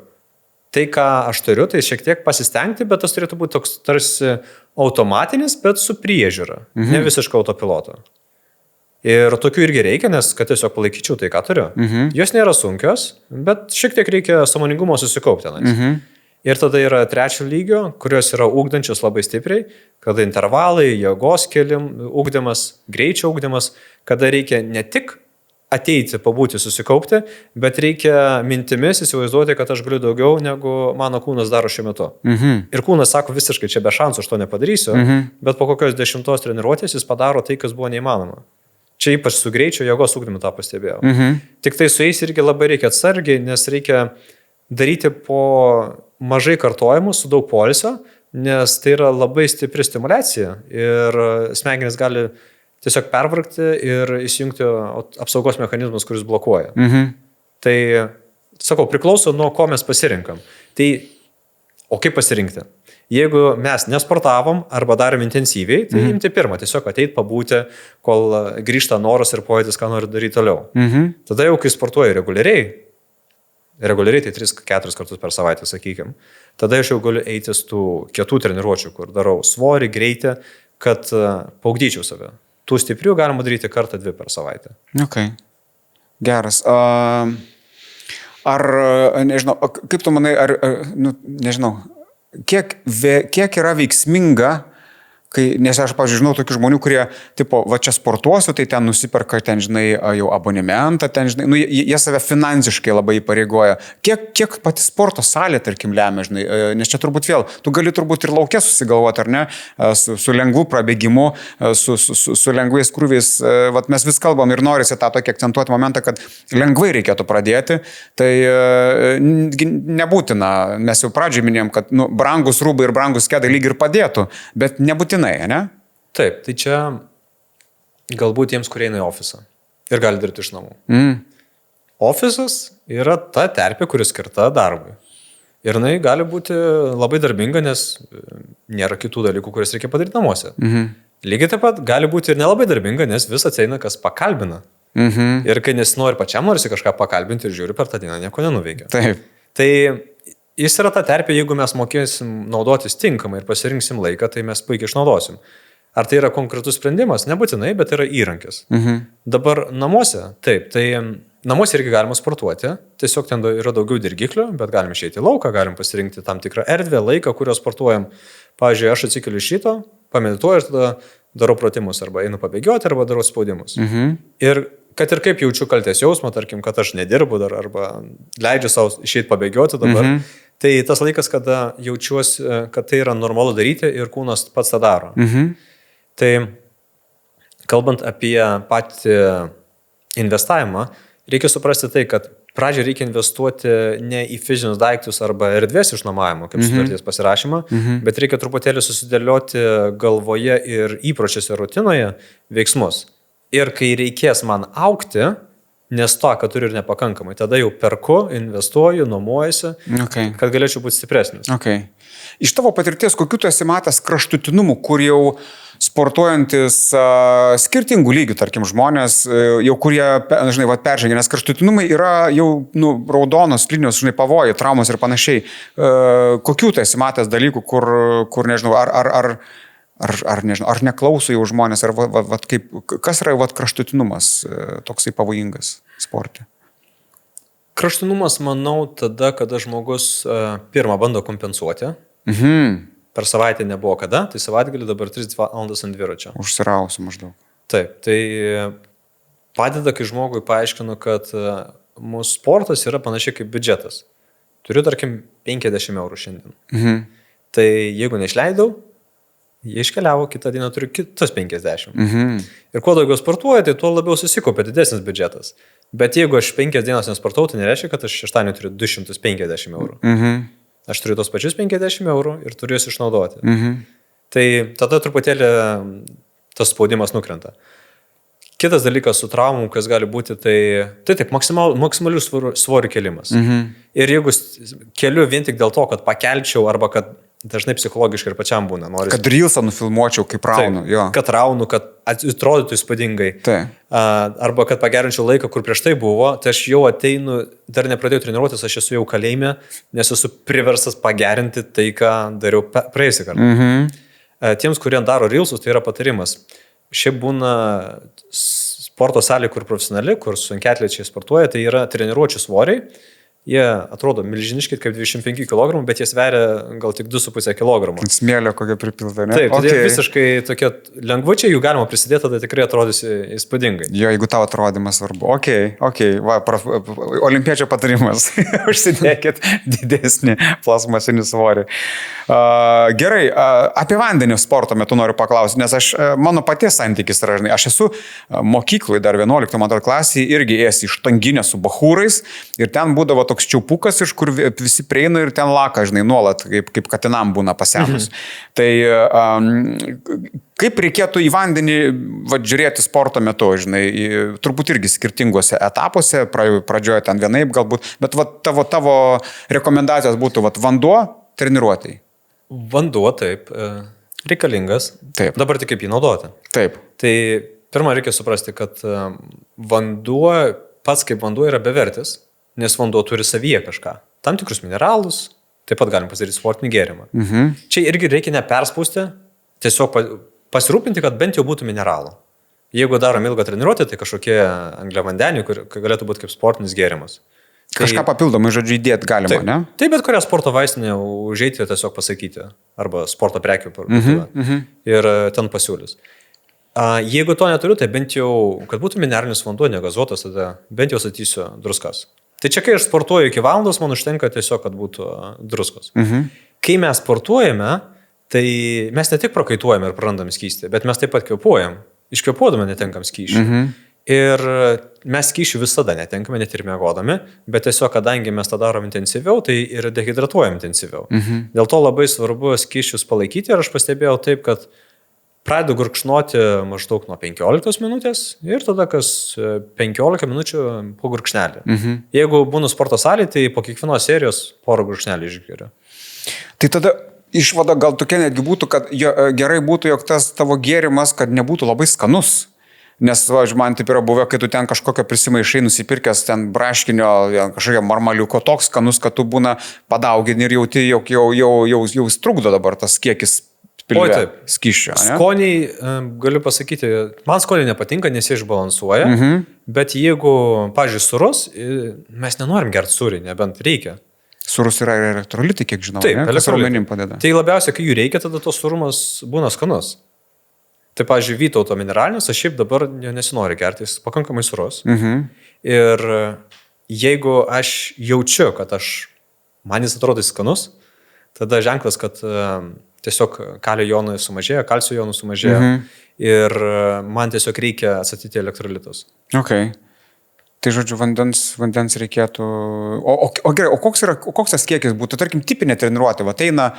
Tai, ką aš turiu, tai šiek tiek pasistengti, bet tas turėtų būti toks tarsi automatinis, bet su priežiūra. Ne visiškai autopiloto. Ir tokių irgi reikia, nes kad tiesiog palaikyčiau tai, ką turiu. Jos nėra sunkios, bet šiek tiek reikia sąmoningumo susikaupti. Ir tada yra 3 lygio, kurios yra ugdančios labai stipriai, kada intervalai, jėgos ugdymas, greičio ugdymas, kada reikia ne tik ateiti, pabūti, susikaupti, bet reikia mintimis įsivaizduoti, kad aš galiu daugiau, negu mano kūnas daro šiuo metu. Ir kūnas sako visiškai, čia be šansų aš to nepadarysiu, bet po kokios 10 treniruotės jis padaro tai, kas buvo neįmanoma. Čia ypač su greičio jėgos ugdymu tą pastebėjau. Tik tai su jais irgi labai reikia atsargiai, nes reikia daryti po mažai kartojimų, su daug poilsio, nes tai yra labai stipri stimulacija ir smegenys gali tiesiog pervargti ir įsijungti apsaugos mechanizmus, kuris blokuoja. Tai, sakau, priklauso nuo ko mes pasirinkam. Tai, o kaip pasirinkti? Jeigu mes nesportavom arba darėm intensyviai, tai imti pirmą, tiesiog ateit pabūti, kol grįžta noras ir pojūtis, ką nori daryti toliau. Tada jau, kai sportuoji reguliariai tai 3-4 kartus per savaitę, sakykim, tada aš jau galiu eiti tų kietų treniruočių, kur darau svorį, greitį, kad paugdyčiau save. Tų stiprių galima daryti 1-2 per savaitę. Okay. Geras. Nežinau, kaip tu manai, nežinau, kiek yra veiksminga, nes aš, pavyzdžiui, žinau tokių žmonių, kurie, tipo, va čia sportuosiu, tai ten nusiperka, ten, žinai, jau abonementą, ten, žinai, jie save finansiškai labai įpareigoja. Kiek pati sporto salė, tarkim, lemia, žinai, nes čia turbūt vėl, tu gali turbūt ir lauke susigalvoti, ar ne, su lengvu prabėgimu, su lengvais krūviais, vat mes vis kalbam ir norisi tą tokį akcentuoti momentą, kad lengvai reikėtų pradėti, tai nebūtina, mes jau pradžioj minėjom, kad brangus rūbai ir brangus kedai lyg ir padėtų, bet nebūtinai. Ne? Taip, tai čia galbūt tiems, kurie eina į ofisą ir gali dirbti iš namų. Ofisas yra ta terpė, kuri skirta darbui. Ir jinai gali būti labai darbinga, nes nėra kitų dalykų, kurias reikia padaryti namuose. Lygiai taip pat gali būti ir nelabai darbinga, nes vis ateina, kas pakalbina. Ir kai nesinori pačiam, norisi kažką pakalbinti ir žiūri per tą dieną, nieko nenuveikia. Taip. Tai jis yra ta terpė, jeigu mes mokėsim naudotis tinkamai ir pasirinksim laiką, tai mes puikiai išnaudosim. Ar tai yra konkretus sprendimas? Nebūtinai, bet yra įrankis. Dabar namuose, taip, tai namuose irgi galima sportuoti, tiesiog ten yra daugiau dirgiklių, bet galim išeiti į lauką, galim pasirinkti tam tikrą erdvę, laiką, kurio sportuojam. Pavyzdžiui, aš atsikeliu iš ryto, pamedituoju ir tada darau pratimus, arba einu pabėgioti, arba darau spaudimus. Ir kad ir kaip jaučiu kaltės jausmą, tarkim, kad aš nedirbu dar, arba leidžiu savo išeiti pabėgioti dabar, tai tas laikas, kada jaučiuosi, kad tai yra normalu daryti ir kūnas pats tą daro. Tai kalbant apie patį investavimą, reikia suprasti tai, kad pradžioje reikia investuoti ne į fizinius daiktus arba erdvės išnuomavimą, kaip sutarties pasirašymą, bet reikia truputėlį susidėlioti galvoje ir įpročiuose rutinoje veiksmus. Ir kai reikės man augti, nes to, kad turiu ir nepakankamai, tada jau perku, investuoju, nuomojuosi, kad galėčiau būti stipresnis. Iš tavo patirties, kokiu tu esi matęs kraštutinumų, kur jau sportuojantis skirtingų lygių, tarkim, žmonės, jau kurie, žinai, peržengia, nes kraštutinumai yra jau raudonos linijos, žinai, pavojai, traumos ir panašiai. Kokiu tu esi matęs dalykų, kur nežinau, nežinau, ar neklauso jau žmonės, ar kaip, kas yra kraštutinumas toksai pavojingas sporte? Kraštutinumas, manau, tada, kada žmogus pirmą bando kompensuoti. Per savaitę nebuvo kada, tai savaitgalį dabar 3 valandas ant dviračio. Užsirausiu maždaug. Taip, tai padeda, kai žmogui paaiškinu, kad mūsų sportas yra panašiai kaip biudžetas. Turiu, tarkim, 50 eurų šiandien. Tai jeigu neišleidau, jie iškeliavo, kitą dieną turiu kitus 50. Ir kuo daugiau sportuoju, tai tuo labiau susikopia didesnis biudžetas. Bet jeigu aš 5 dienas nesportau, tai nereiškia, kad aš šeštadienį turiu 250 eurų. Aš turiu tos pačius 50 eurų ir turiu juos išnaudoti. Tai tada truputėlį tas spaudimas nukrenta. Kitas dalykas su traumų, kas gali būti, tai taip, maksimalių svorių kelimas. Ir jeigu keliu vien tik dėl to, kad pakelčiau arba kad dažnai psichologiškai ir pačiam būna. Kad reelsą nufilmuočiau, kaip raunu. Kad raunu, kad atrodytų įspūdingai. Arba kad pagerinčiau laiką, kur prieš tai buvo, tai aš jau ateinu, dar nepradėjau treniruotis, aš esu jau kalėjime, nes esu priverstas pagerinti tai, ką dariau praėjusį kartą. Tiems, kurie daro reelsus, tai yra patarimas. Šiaip būna sporto salė, kur profesionali, kur sunkiaatlečiai sportuoja, tai yra treniruočių svoriai. Jie atrodo milžiniški kaip 25 kg, bet jie sveria gal tik 2,5 kg. Smėlio kokia pripilta, ne? Taip, tai visiškai tokie lengvučiai, jų galima prisidėti, tada tikrai atrodysi įspūdingai. Jo, jeigu tavo atrodymas svarbu. Olimpiečio patarimas. Užsidėkit didesnį plasmasinį svorį. Gerai, apie vandenį sporto metu noriu paklausti, nes mano paties santykis yra, žinai, aš esu mokyklai dar 11 klasėje irgi ėjęs iš tanginę su bachūrais ir ten būdavo toks čiaupukas, iš kur visi prieina ir ten laka, žinai, nuolat, kaip katinam būna pasenus. Tai kaip reikėtų į vandenį žiūrėti sporto metu, žinai, turbūt irgi skirtingose etapuose, pradžioje ten vienaip galbūt, bet tavo rekomendacijos būtų vanduo treniruotai. Vanduo, taip, reikalingas. Taip. Dabar tik kaip jį naudoti. Taip. Tai pirmą reikia suprasti, kad vanduo, pats kaip vanduo yra bevertis, nes vanduo turi savyje kažką. Tam tikrus mineralus, taip pat galim pasidaryti sportinį gėrimą. Čia irgi reikia neperspausti, tiesiog pasirūpinti, kad bent jau būtų mineralų. Jeigu darom ilgą treniruotę, tai kažkokie angliavandeniai, kur galėtų būti kaip sportinis gėrimas. Kažką papildomai, žodžiu, įdėti galima, taip, ne? Taip, bet kurią sporto vaistinę užeiti tiesiog pasakyti, arba sporto prekių parduotuvę ir ten pasiūlys. Jeigu to neturiu, tai bent jau, kad būtų mineralinis vanduo, negazuotas, tada bent jau satysiu druskas. Tai čia, kai aš sportuoju iki valandos, man užtenka tiesiog, kad būtų druskos. Kai mes sportuojame, tai mes ne tik prakaituojame ir prarandam skystį, bet mes taip pat kvėpuojam. Iškvėpuodami netenkam skysčių. Ir mes skysčių visada netenkame, net ir miegodami, bet tiesiog, kadangi mes tą darom intensyviau, tai ir dehidratuojam intensyviau. Dėl to labai svarbu skysčius palaikyti ir aš pastebėjau taip, kad pradedu gurkšnoti maždaug nuo 15 minutės ir tada kas 15 minučių po gurkšnelį. Jeigu būnu sporto salėje, tai po kiekvienos serijos porą gurkšnelį išgeriu. Tai tada išvada gal tokia netgi būtų, kad gerai būtų, jog tas tavo gėrimas, kad nebūtų labai skanus. Nes, man taip yra buvę, kai tu ten kažkokio prisimaišai nusipirkęs ten braškinio, kažkokio marmaliuko toks skanus, kad tu būna padaugini ir jauti, jog jau trukdo dabar tas kiekis Oi, taip. Skyščio. Skoniai, galiu pasakyti, man skoniai nepatinka, nes jie išbalansuoja, bet jeigu, pažiūrėjau, surus, mes nenorim gerti surį, nebent reikia. Surus yra elektrolitai, kiek žinau. Taip, kas raumenim padeda. Tai labiausiai, kai jų reikia, tada tos surumas būna skanus. Tai, pažiūrėjau, Vytauto mineralinis, aš šiaip dabar nesinori gerti, jis pakankamai surus. Ir jeigu aš jaučiu, kad man jis atrodo skanus, tada ženklas, kad tiesiog kalio jonų sumažėjo, kalcio jonų sumažėjo ir man tiesiog reikia atstatyti elektrolitus. Okay. Tai žodžiu, vandens reikėtų... O gerai, o koks tas kiekis būtų? Tarkim, tipinė treniruotė. Va, eina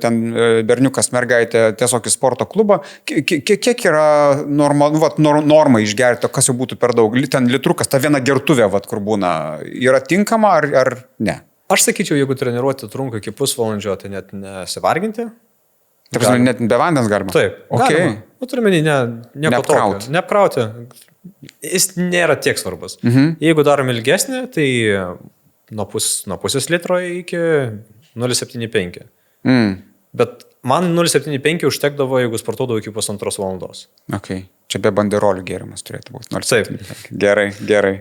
ten berniukas, mergaitė tiesiog į sporto klubą. Kiek yra norma išgerti, kas jau būtų per daug? Ten litrukas, ta viena gertuvė, kur būna, yra tinkama ar ne? Aš sakyčiau, jeigu treniruotė trunka iki pusvalandžio, tai net nesivarginti. Taip, net be vandens galima? Taip. Okay. Turime neapkrauti. Neapkrauti. Jis nėra tiek svarbus. Jeigu darom ilgesnį, tai nuo pusės litro iki 0,75. Bet man 0,75 užtekdavo, jeigu sportuodavau iki 1,5 valandos. Okay. Čia be banderolių gėrimas turėtų būti. Taip. Gerai.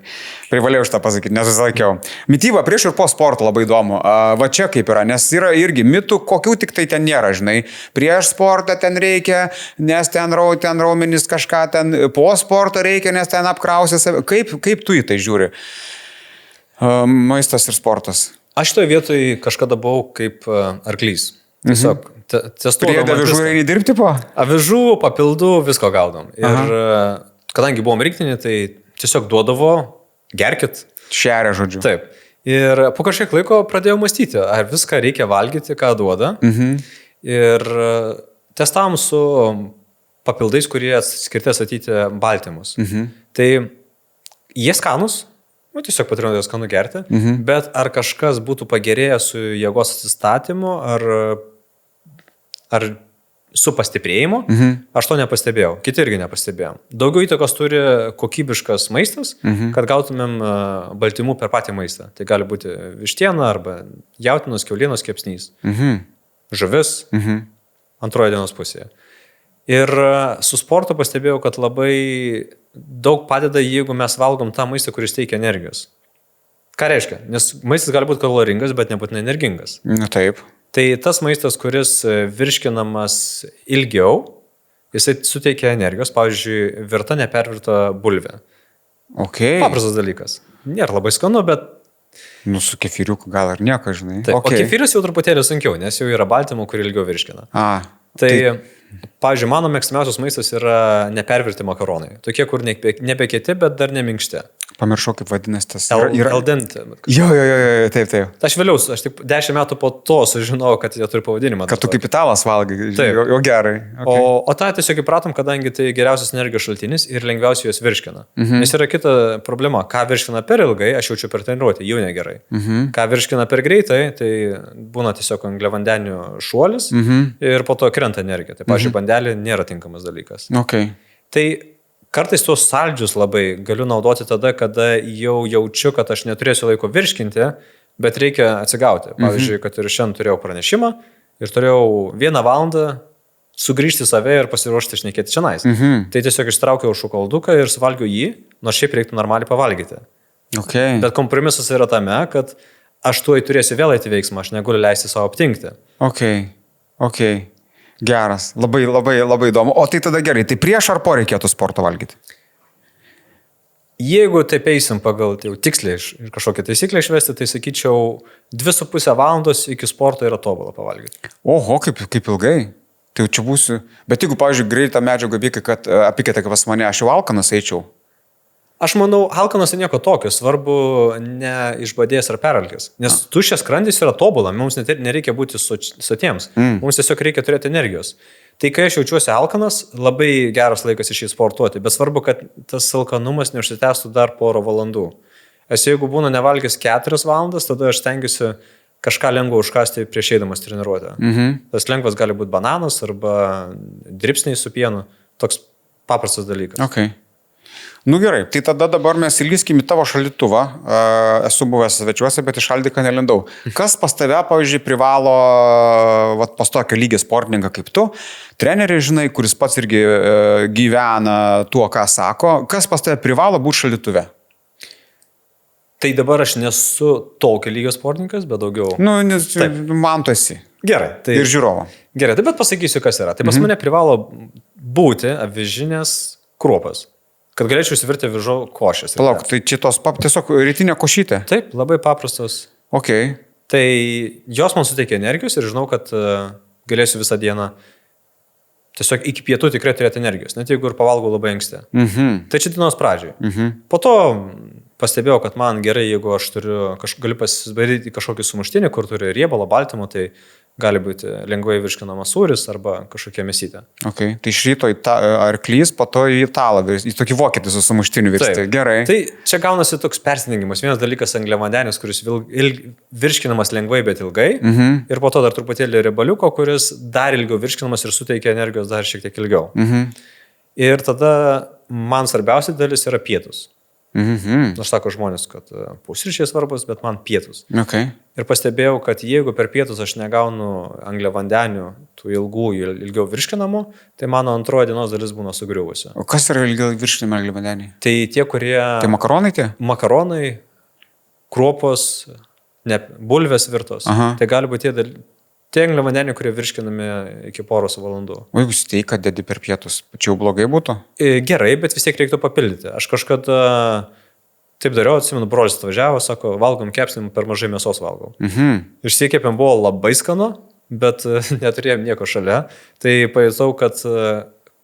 Privalėjau šitą pasakyti, nesusilaikiau. Mityba prieš ir po sporto labai įdomu. Va čia kaip yra, nes yra irgi mitų, kokių tik tai ten nėra, žinai. Prieš sportą ten reikia, nes ten raumenys kažką ten, po sporto reikia, nes ten apkrausi save. Kaip tu į tai žiūri? Maistas ir sportas. Aš toje vietoje kažkada buvau kaip arklys. Tiesiog testuodama. Prie avižų eini dirbti po? Avižų, papildų, visko gaudom. Ir kadangi buvom rinktinė, tai tiesiog duodavo, gerkit. Šeria, žodžiu. Taip. Ir po kažkiek laiko pradėjau mąstyti, ar viską reikia valgyti, ką duoda. Ir testavom su papildais, kurie skirti atstatyti baltymus. Tai jie skanus. Tiesiog patrionai skanu gerti, bet ar kažkas būtų pagerėjęs su jėgos atsistatymu, ar su pastiprėjimu, aš to nepastebėjau, kiti irgi nepastebėjom. Daugiau įtakos turi kokybiškas maistas, kad gautumėm baltymų per patį maistą. Tai gali būti vištiena arba jautienos, kiaulienos kepsnys, žuvis antroje dienos pusėje. Ir su sportu pastebėjau, kad labai daug padeda, jeigu mes valgom tą maistą, kuris teikia energijos. Ką reiškia? Nes maistas gali būti kaloringas, bet nebūtinai energingas. Na taip. Tai tas maistas, kuris virškinamas ilgiau, jisai suteikia energijos, pavyzdžiui, virta, nepervirta bulvė. Okay. Paprastas dalykas. Nėra labai skanu, bet... Su kefiriuku gal ar nieko, žinai. Taip, okay. O kefiras jau truputėlį sunkiau, nes jau yra baltymų, kurį ilgiau virškina. Pavyzdžiui, mano mėgstamiausias maistas yra nepervirti makaronai. Tokie, kur nebekieti, bet dar neminkšti. Pamiršau, kaip vadinasi tas. Al dente. Jo, taip. Aš vėliau, tik 10 metų po to sužinojau, kad jie turi pavadinimą. Kad tu kaip italas valgai. Taip. Jo gerai. Okay. O tą tiesiog įpratom, kadangi tai geriausias energijos šaltinis ir lengviausiai juos virškina. Nes yra kita problema. Ką virškina per ilgai, aš jaučiu per treniruotę, jau negerai. Ką virškina per greitai, tai būna tiesiog angliavandenių šuolis ir po to krenta energija. Tai, pavyzdžiui, bandelė nėra tinkamas dalykas. Okay. Tai kartais tuos saldžius labai galiu naudoti tada, kada jau jaučiu, kad aš neturėsiu laiko virškinti, bet reikia atsigauti. Pavyzdžiui, kad ir šiandien turėjau pranešimą ir turėjau 1 valandą sugrįžti save ir pasiruošti šnekėti čianais. Tai tiesiog ištraukiau šokolduką ir suvalgiau jį, nors šiaip reiktų normaliai pavalgyti. Okay. Bet kompromisas yra tame, kad aš tuoj turėsiu vėl eiti veiksmą, aš negaliu leisti savo aptingti. Okay. Geras, labai įdomu. O tai tada gerai, tai prieš ar po reikėtų sporto valgyti? Jeigu taip eisim pagal tiksliai kažkokią taisyklę išvesti, tai sakyčiau 2,5 valandos iki sporto yra tobulą pavalgyti. Oho, kaip ilgai. Tai jau čia būsiu. Bet jeigu, pavyzdžiui, greitą medžiagą apykite, kad pas mane, aš jau alkanas eičiau. Aš manau, alkanas tai nieko tokio, svarbu ne išbadėjęs ar peralkęs. Nes tuščias skrandis yra tobula, mums nereikia būti sotiems, mums tiesiog reikia turėti energijos. Tai kai aš jaučiuosi alkanas, labai geras laikas išėjti sportuoti, bet svarbu, kad tas alkanumas neužsitęstų dar porą valandų. Jeigu būna nevalgęs 4 valandas, tada aš stengiuosi kažką lengvo užkasti prieš eidamas treniruotę. Tas lengvas gali būti bananas arba dribsniai su pienu, toks paprastas dalykas. Okay. Nu gerai, tai tada dabar mes įlyskim į tavo šaldytuvą. Esu buvęs svečiuose, bet į šaldyką nelindau. Kas pas tave, pavyzdžiui, privalo, vat, pas tokio lygio sportininką kaip tu, trenerį, žinai, kuris pats irgi gyvena tuo, ką sako, kas pas tave privalo būti šaldytuve? Tai dabar aš nesu tokio lygio sportininkas, bet daugiau. Nu, nes man tu esi. Gerai. Tai, ir žiūrovo. Gerai, tai bet pasakysiu, kas yra. Tai pas mane privalo būti avižinės kruopas, kad galėčiau įsivirti avižų košės. Palauk, tai čia tos tiesiog rytinė košytė? Taip, labai paprastos. Ok. Tai jos man suteikia energijos ir žinau, kad galėsiu visą dieną tiesiog iki pietų tikrai turėti energijos, net jeigu ir pavalgau labai anksti. Tai čia dienos pradžiai. Po to pastebėjau, kad man gerai, jeigu aš galiu pasidaryti kažkokį sumuštinį, kur turi riebalo, baltymų, tai gali būti lengvai virškinamas sūris arba kažkokia mėsytė. Okay. Tai iš ryto į arklys, po to į italą, į tokį vokietį su sumuštiniu virsti. Gerai. Tai čia gaunasi toks persidengimas. Vienas dalykas angliavandenis, kuris virškinamas lengvai, bet ilgai. Ir po to dar truputėlį riebaliuko, kuris dar ilgiau virškinamas ir suteikia energijos dar šiek tiek ilgiau. Ir tada man svarbiausia dalis yra pietus. Nors sako žmonės, kad pusryčiai svarbus, bet man pietus. Okay. Ir pastebėjau, kad jeigu per pietus aš negaunu angliavandenių, tų ilgiau virškinamų, tai mano antroji dienos dalis būna sugriuvusi. O kas yra ilgiau virškinami angliavandeniai? Tai tie, kurie... Tai makaronai tie? Makaronai, kruopos, bulvės virtos. Tai gali būti tie angliavandeniai, kurie virškinami iki poros valandų. O jeigu steiką dedi per pietus, čia jau blogai būtų? Gerai, bet vis tiek reiktų papildyti. Aš kažkada taip dariau, atsimenu, brolis atvažiavo, sako, valgom kepsnį, per mažai mėsos valgau. Išsikėpėm buvo labai skanu, bet neturėjom nieko šalia. Tai pajutau, kad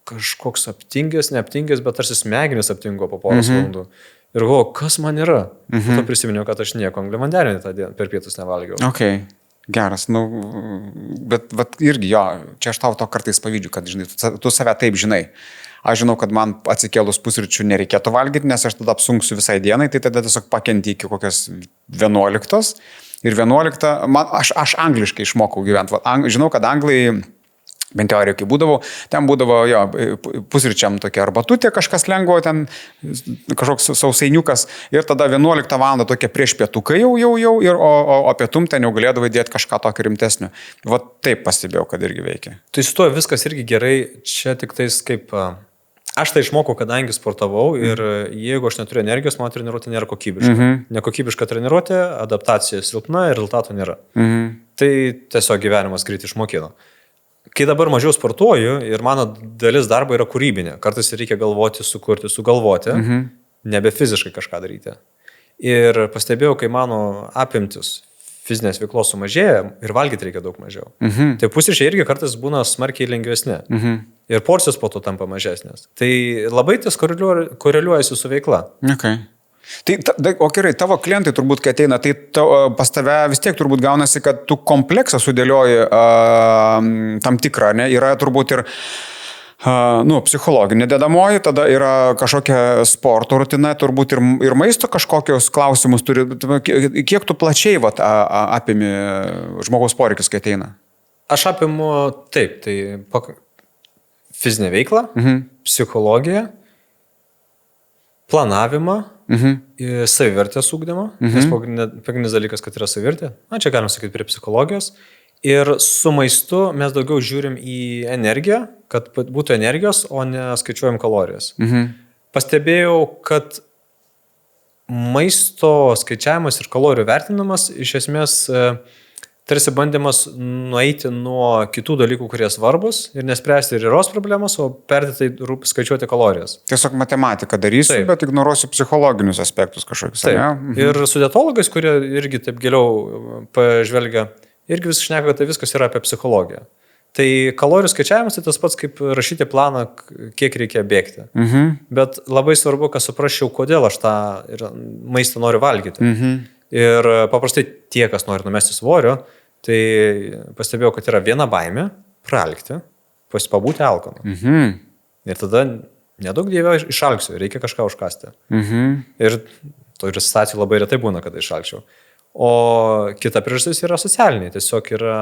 kažkoks neaptingęs, bet tarsi smegenis aptingo po poros valandų. Ir galvoju, kas man yra? To prisiminiau, kad aš nieko angliavandenių tą dieną per pietus nevalgiau. Okay. Geras, bet irgi jo, čia aš tau to kartais pavydžiu, kad žinai, tu save taip žinai. Aš žinau, kad man atsikėlus pusryčių nereikėtų valgyti, nes aš tada apsunksiu visai dienai, tai tada tiesiog pakenti iki kokios 11. Ir 11, aš angliškai išmokau gyventi. Žinau, kad anglai, bent teorijoje, kai būdavau, ten būdavo jo, pusryčiam tokia arbatutė, kažkas lengvo, ten kažkoks sausainiukas ir tada 11 val. Tokia prieš pietukai jau, o pietum ten jau galėdavai dėti kažką tokio rimtesnio. Va taip pastebėjau, kad irgi veikia. Tai su tuo viskas irgi gerai, čia tik tais kaip... Aš tai išmokau, kadangi sportavau ir jeigu aš neturiu energijos, mano treniruotė nėra kokybiška. Nekokybiška treniruotė, adaptacija silpna ir rezultato nėra. Tai tiesiog gyvenimas greit išmokino. Kai dabar mažiau sportuoju ir mano dalis darbo yra kūrybinė, kartais reikia galvoti, sugalvoti, nebe fiziškai kažką daryti. Ir pastebėjau, kai mano apimtis fizinės veiklos sumažėja ir valgyti reikia daug mažiau. Tai pusryčiai irgi kartais būna smarkiai lengvesni. Ir porcijos po to tampa mažesnės. Tai labai tas koreliuojasi su veikla. Okay. Tai, o gerai, tavo klientai turbūt, kai ateina, tai pas tave vis tiek turbūt gaunasi, kad tu kompleksą sudėlioji tam tikrą, ne? Yra turbūt ir psichologinė dedamoji, tada yra kažkokia sporto rutina, turbūt ir maisto kažkokios klausimus turi. Kiek tu plačiai apimi žmogaus poreikis, kai ateina? Aš apimu taip, tai fizinė veikla, psichologija, planavimą, savivertės ugdymą, nes pagrindinis dalykas, kad yra savivertė, čia galima sakyti prie psichologijos, ir su maistu mes daugiau žiūrim į energiją, kad būtų energijos, o ne skaičiuojam kalorijas. Pastebėjau, kad maisto skaičiavimas ir kalorijų vertinimas iš esmės tarsi bandymas nueiti nuo kitų dalykų, kurie svarbus ir nespręsti ir eros problemos, o perdėtai skaičiuoti kalorijas. Tiesiog matematiką darysiu, taip, bet ignoruosiu psichologinius aspektus kažkokius. Ir su dietologais, kurie irgi taip giliau pažvelgia, irgi vis šneka, kad tai viskas yra apie psichologiją. Tai kalorijų skaičiavimas tai tas pats, kaip rašyti planą, kiek reikia bėgti. Bet labai svarbu, kad suprasčiau, kodėl aš tą maistą noriu valgyti. Ir paprastai tie, kas nori numesti svorio, tai pastebėjau, kad yra viena baimė pralikti, pabūti alkaną. Ir tada nedaug dievė išalksiu, reikia kažką užkasti. Ir to ir situacijų labai retai būna, kad išalkčiau. O kita priežastis yra socialiniai, tiesiog yra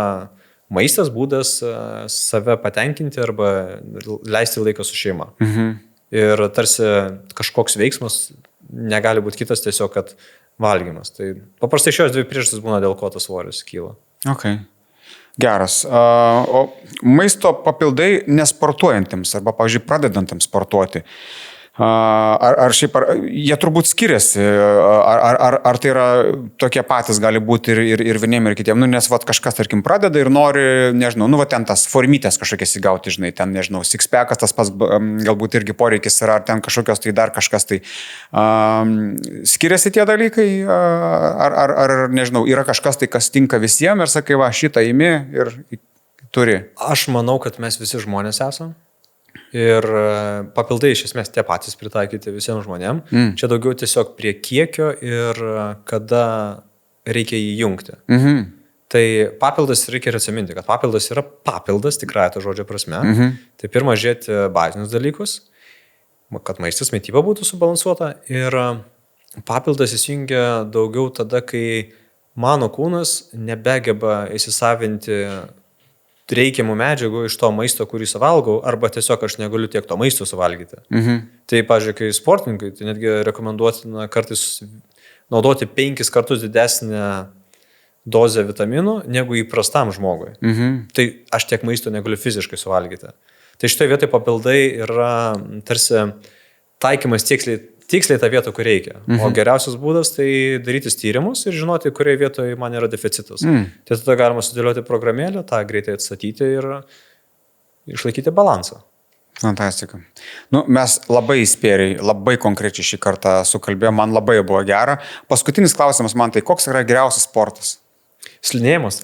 maistas būdas save patenkinti arba leisti laiką su šeima. Ir tarsi kažkoks veiksmas negali būti kitas tiesiog, kad valgymas. Tai paprastai šios dvi priežastys būna, dėl ko tas svoris kyla. Okay. Geras. O maisto papildai nesportuojantiems arba, pavyzdžiui, pradedantiems sportuoti. Ar šiaip, jie turbūt skiriasi, ar tai yra tokie patys gali būti ir vieniem ir kitiem, nes kažkas, tarkim, pradeda ir nori, nežinau, ten tas formytės kažkokias įgauti, žinai, ten, nežinau, sixpackas, tas pats galbūt irgi poreikis yra, ar ten kažkokios tai dar kažkas tai. Skiriasi tie dalykai, ar, nežinau, yra kažkas tai, kas tinka visiems ir sakai, va, šitą imi ir turi. Aš manau, kad mes visi žmonės esame. Ir papildai iš esmės tie patys pritaikyti visiems žmonėms. Čia daugiau tiesiog prie kiekio ir kada reikia jį jungti. Tai papildas reikia ir atsiminti, kad papildas yra papildas, tikrąją to žodžio prasme. Tai pirma žiūrėti bazinius dalykus, kad maistas, mityba būtų subalansuota. Ir papildas įsijungia daugiau tada, kai mano kūnas nebegeba įsisavinti reikiamų medžiagų iš to maisto, kurį suvalgau, arba tiesiog aš negaliu tiek to maisto suvalgyti. Tai, pavyzdžiui, kai sportininkai, tai netgi rekomenduotina kartais naudoti 5 kartus didesnę dozę vitaminų negu įprastam žmogui. Tai aš tiek maisto negaliu fiziškai suvalgyti. Tai šitoje vietoje papildai yra tarsi taikymas tiksliai tą vietą, kur reikia. O geriausias būdas tai darytis tyrimus ir žinoti, kurioje vietoje man yra deficitas. Tai tada galima sudėlioti programėlę, tą greitai atstatyti ir išlaikyti balansą. Fantastika. Mes labai įspėriai, labai konkrečiai šį kartą sukalbėjome, man labai buvo gera. Paskutinis klausimas man tai, koks yra geriausias sportas? Slidinėjimas.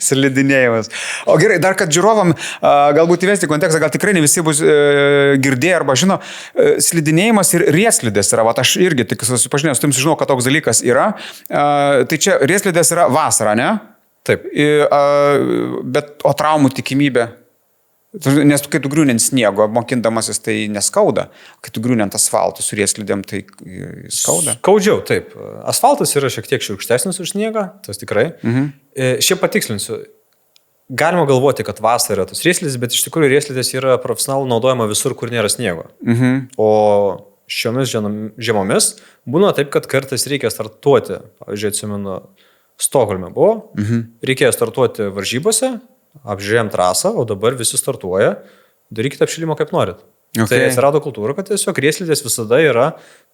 Slidinėjimas. O gerai, dar kad žiūrovam galbūt įvesti kontekstą, gal tikrai ne visi bus girdėję arba žino, slidinėjimas ir rieslidės yra. Aš irgi tik susipažinęs, tu jums žinau, kad toks dalykas yra. Tai čia rieslidės yra vasara, ne? Taip. Bet o traumų tikimybė? Nes kai tu griūni ant sniego, mokindamasis, tai neskauda. Kai tu griūni ant asfalto su rieslidėm, tai skauda. Skaudžiau, taip. Asfaltas yra šiek tiek šiurkštesnis už sniegą, tas tikrai. Šiaip patikslinsiu. Galima galvoti, kad vasara yra tos rieslidės, bet iš tikrųjų rieslidės yra profesionalų naudojama visur, kur nėra sniego. O šiomis žiemomis būna taip, kad kartais reikia startuoti. Pavyzdžiui, atsimenu, Stokholme buvo, reikėjo startuoti varžybose, apžiūrėjom trasą, o dabar visi startuoja, darykite apšilimą kaip norit. Tai atsirado kultūra, kad tiesiog rieslidės visada yra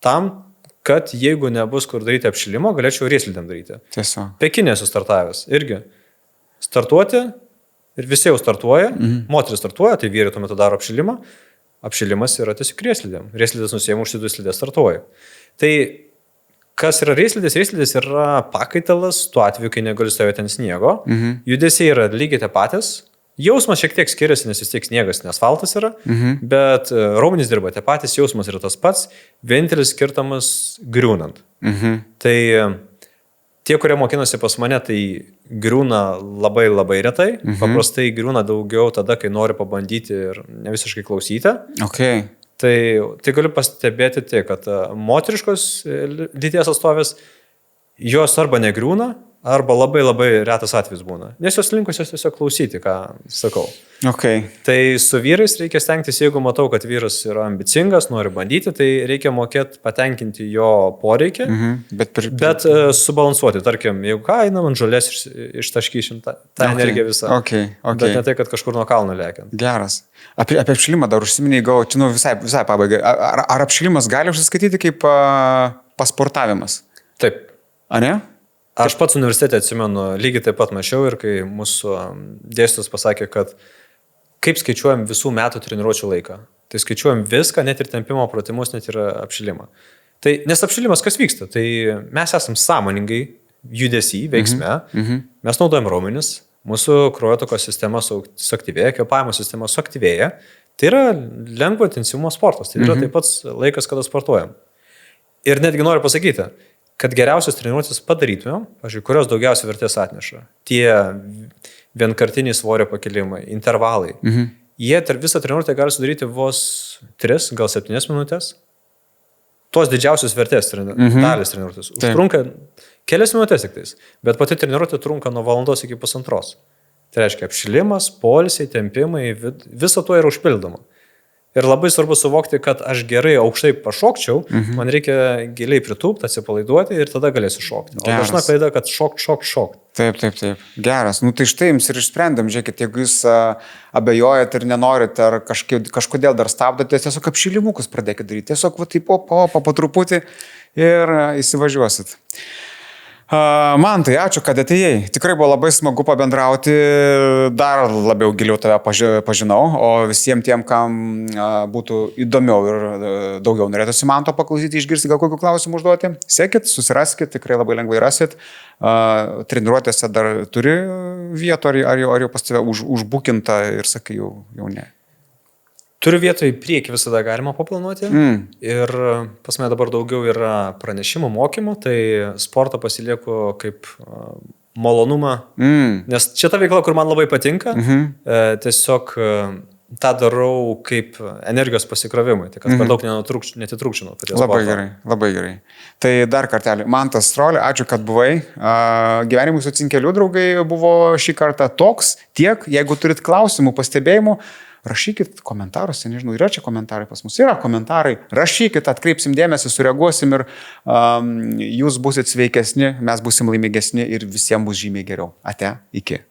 tam, kad jeigu nebus kur daryti apšilimo, galėčiau rieslidėm daryti. Tiesiog. Pekinė sustartavęs irgi. Startuoti ir visi jau startuoja, moteris startuoja, tai vyrai tuo metu daro apšilimą. Apšilimas yra tiesiog rieslidėm. Rieslidės nusiėmų, užsidų slidės startuoja. Tai kas yra rieslidės? Rieslidės yra pakaitalas, tuo atveju, kai negali stovėti ant sniego. Judesiai yra lygiai tie patys. Jausmas šiek tiek skiriasi, nes vis tiek sniegas, nes asfaltas yra, bet raumenys dirba tie patys, jausmas yra tas pats, vienintelis skirtumas griūnant. Tai tie, kurie mokinasi pas mane, tai griūna labai labai retai. Paprastai griūna daugiau tada, kai nori pabandyti ir ne visiškai klausyti. Tai galiu pastebėti tai, kad moteriškos lyties atstovės, jos arba negriūna, arba labai labai retas atvejis būna. Nes jos linkusios tiesiog klausyti, ką sakau. Tai su vyrais reikia stengtis, jeigu matau, kad vyras yra ambicingas, nori bandyti, tai reikia mokėti patenkinti jo poreikį, bet subalansuoti. Tarkim, jeigu ką, einam ant žolės ištaškyšim tą energiją visą. Bet ne tai, kad kažkur nuo kalno lėkiant. Geras. Apie apšilimą dar užsiminėjai, gal čia visai pabaigai. Ar apšilimas gali užsiskaityti kaip pasportavimas? Taip. A ne? Aš pats universitete atsimenu, lygiai taip pat mačiau ir kai mūsų dėstytojas pasakė, kad kaip skaičiuojam visų metų treniruočių laiką. Tai skaičiuojam viską, net ir tempimo pratimus, net ir apšilimą. Tai, nes apšilimas kas vyksta? Tai mes esam sąmoningai judesy, veiksme, mes naudojam raumenis, mūsų kraujotakos sistema suaktyvėja, kvėpavimo sistema suaktyvėja. Tai yra lengvo intensyvumo sportas, tai yra taip pat laikas, kada sportuojam. Ir netgi noriu pasakyti, kad geriausios treniruotės padarytumėm, pavyzdžiui, kurios daugiausiai vertės atneša. Tie vienkartiniai svorio pakelimai, intervalai. Jie tarp visą treniruotę gali sudaryti vos 3, gal 7 minutės. Tos didžiausios vertės dalis treniruotės. Užtrunka kelias minutės tik tais, bet pati treniruotė trunka nuo valandos iki 1,5. Tai reiškia apšilimas, poilsiai, tempimai, viso to yra užpildoma. Ir labai svarbu suvokti, kad aš gerai aukštai pašokčiau, man reikia giliai pritūpti, atsipalaiduoti ir tada galėsiu šokti. O dažna klaida, kad šokt. Taip. Geras. Nu tai štai jums ir išsprendėm, žiūrėkit, jeigu jūs abejojat ir nenorit, ar kažkodėl dar stabdote, tiesiog apšilimukus pradėkite daryti. Tiesiog va taip po truputį ir įsivažiuosit. Mantai, ačiū, kad atėjai. Tikrai buvo labai smagu pabendrauti, dar labiau giliau tave pažinau, o visiems tiem, kam būtų įdomiau ir daugiau norėtųsi Manto paklausyti, išgirsti, gal kokių klausimų užduoti, sekit, susiraskit, tikrai labai lengvai rasit. Treniruotėse dar turi vietų, ar jau pas tave užbukinta ir sakai, jau ne. Turiu vietoj į priekį visada galima paplanuoti ir pas mane dabar daugiau yra pranešimų, mokymų, tai sportą pasilieku kaip malonumą, nes čia ta veikla, kur man labai patinka, tiesiog tą darau kaip energijos pasikrovimui, tai kad per daug netitrūkšinau. Labai gerai. Tai dar kartelį, Mantas Strolė, ačiū, kad buvai. Gyvenimui su Cinkeliu, draugai, buvo šį kartą toks, tiek, jeigu turit klausimų, pastebėjimų, rašykit komentaruose, nežinau, yra čia komentarai pas mus, yra komentarai, rašykit, atkreipsim dėmesį, sureaguosim ir jūs busit sveikesni, mes busim laimingesni ir visiems bus žymiai geriau. Ate, iki.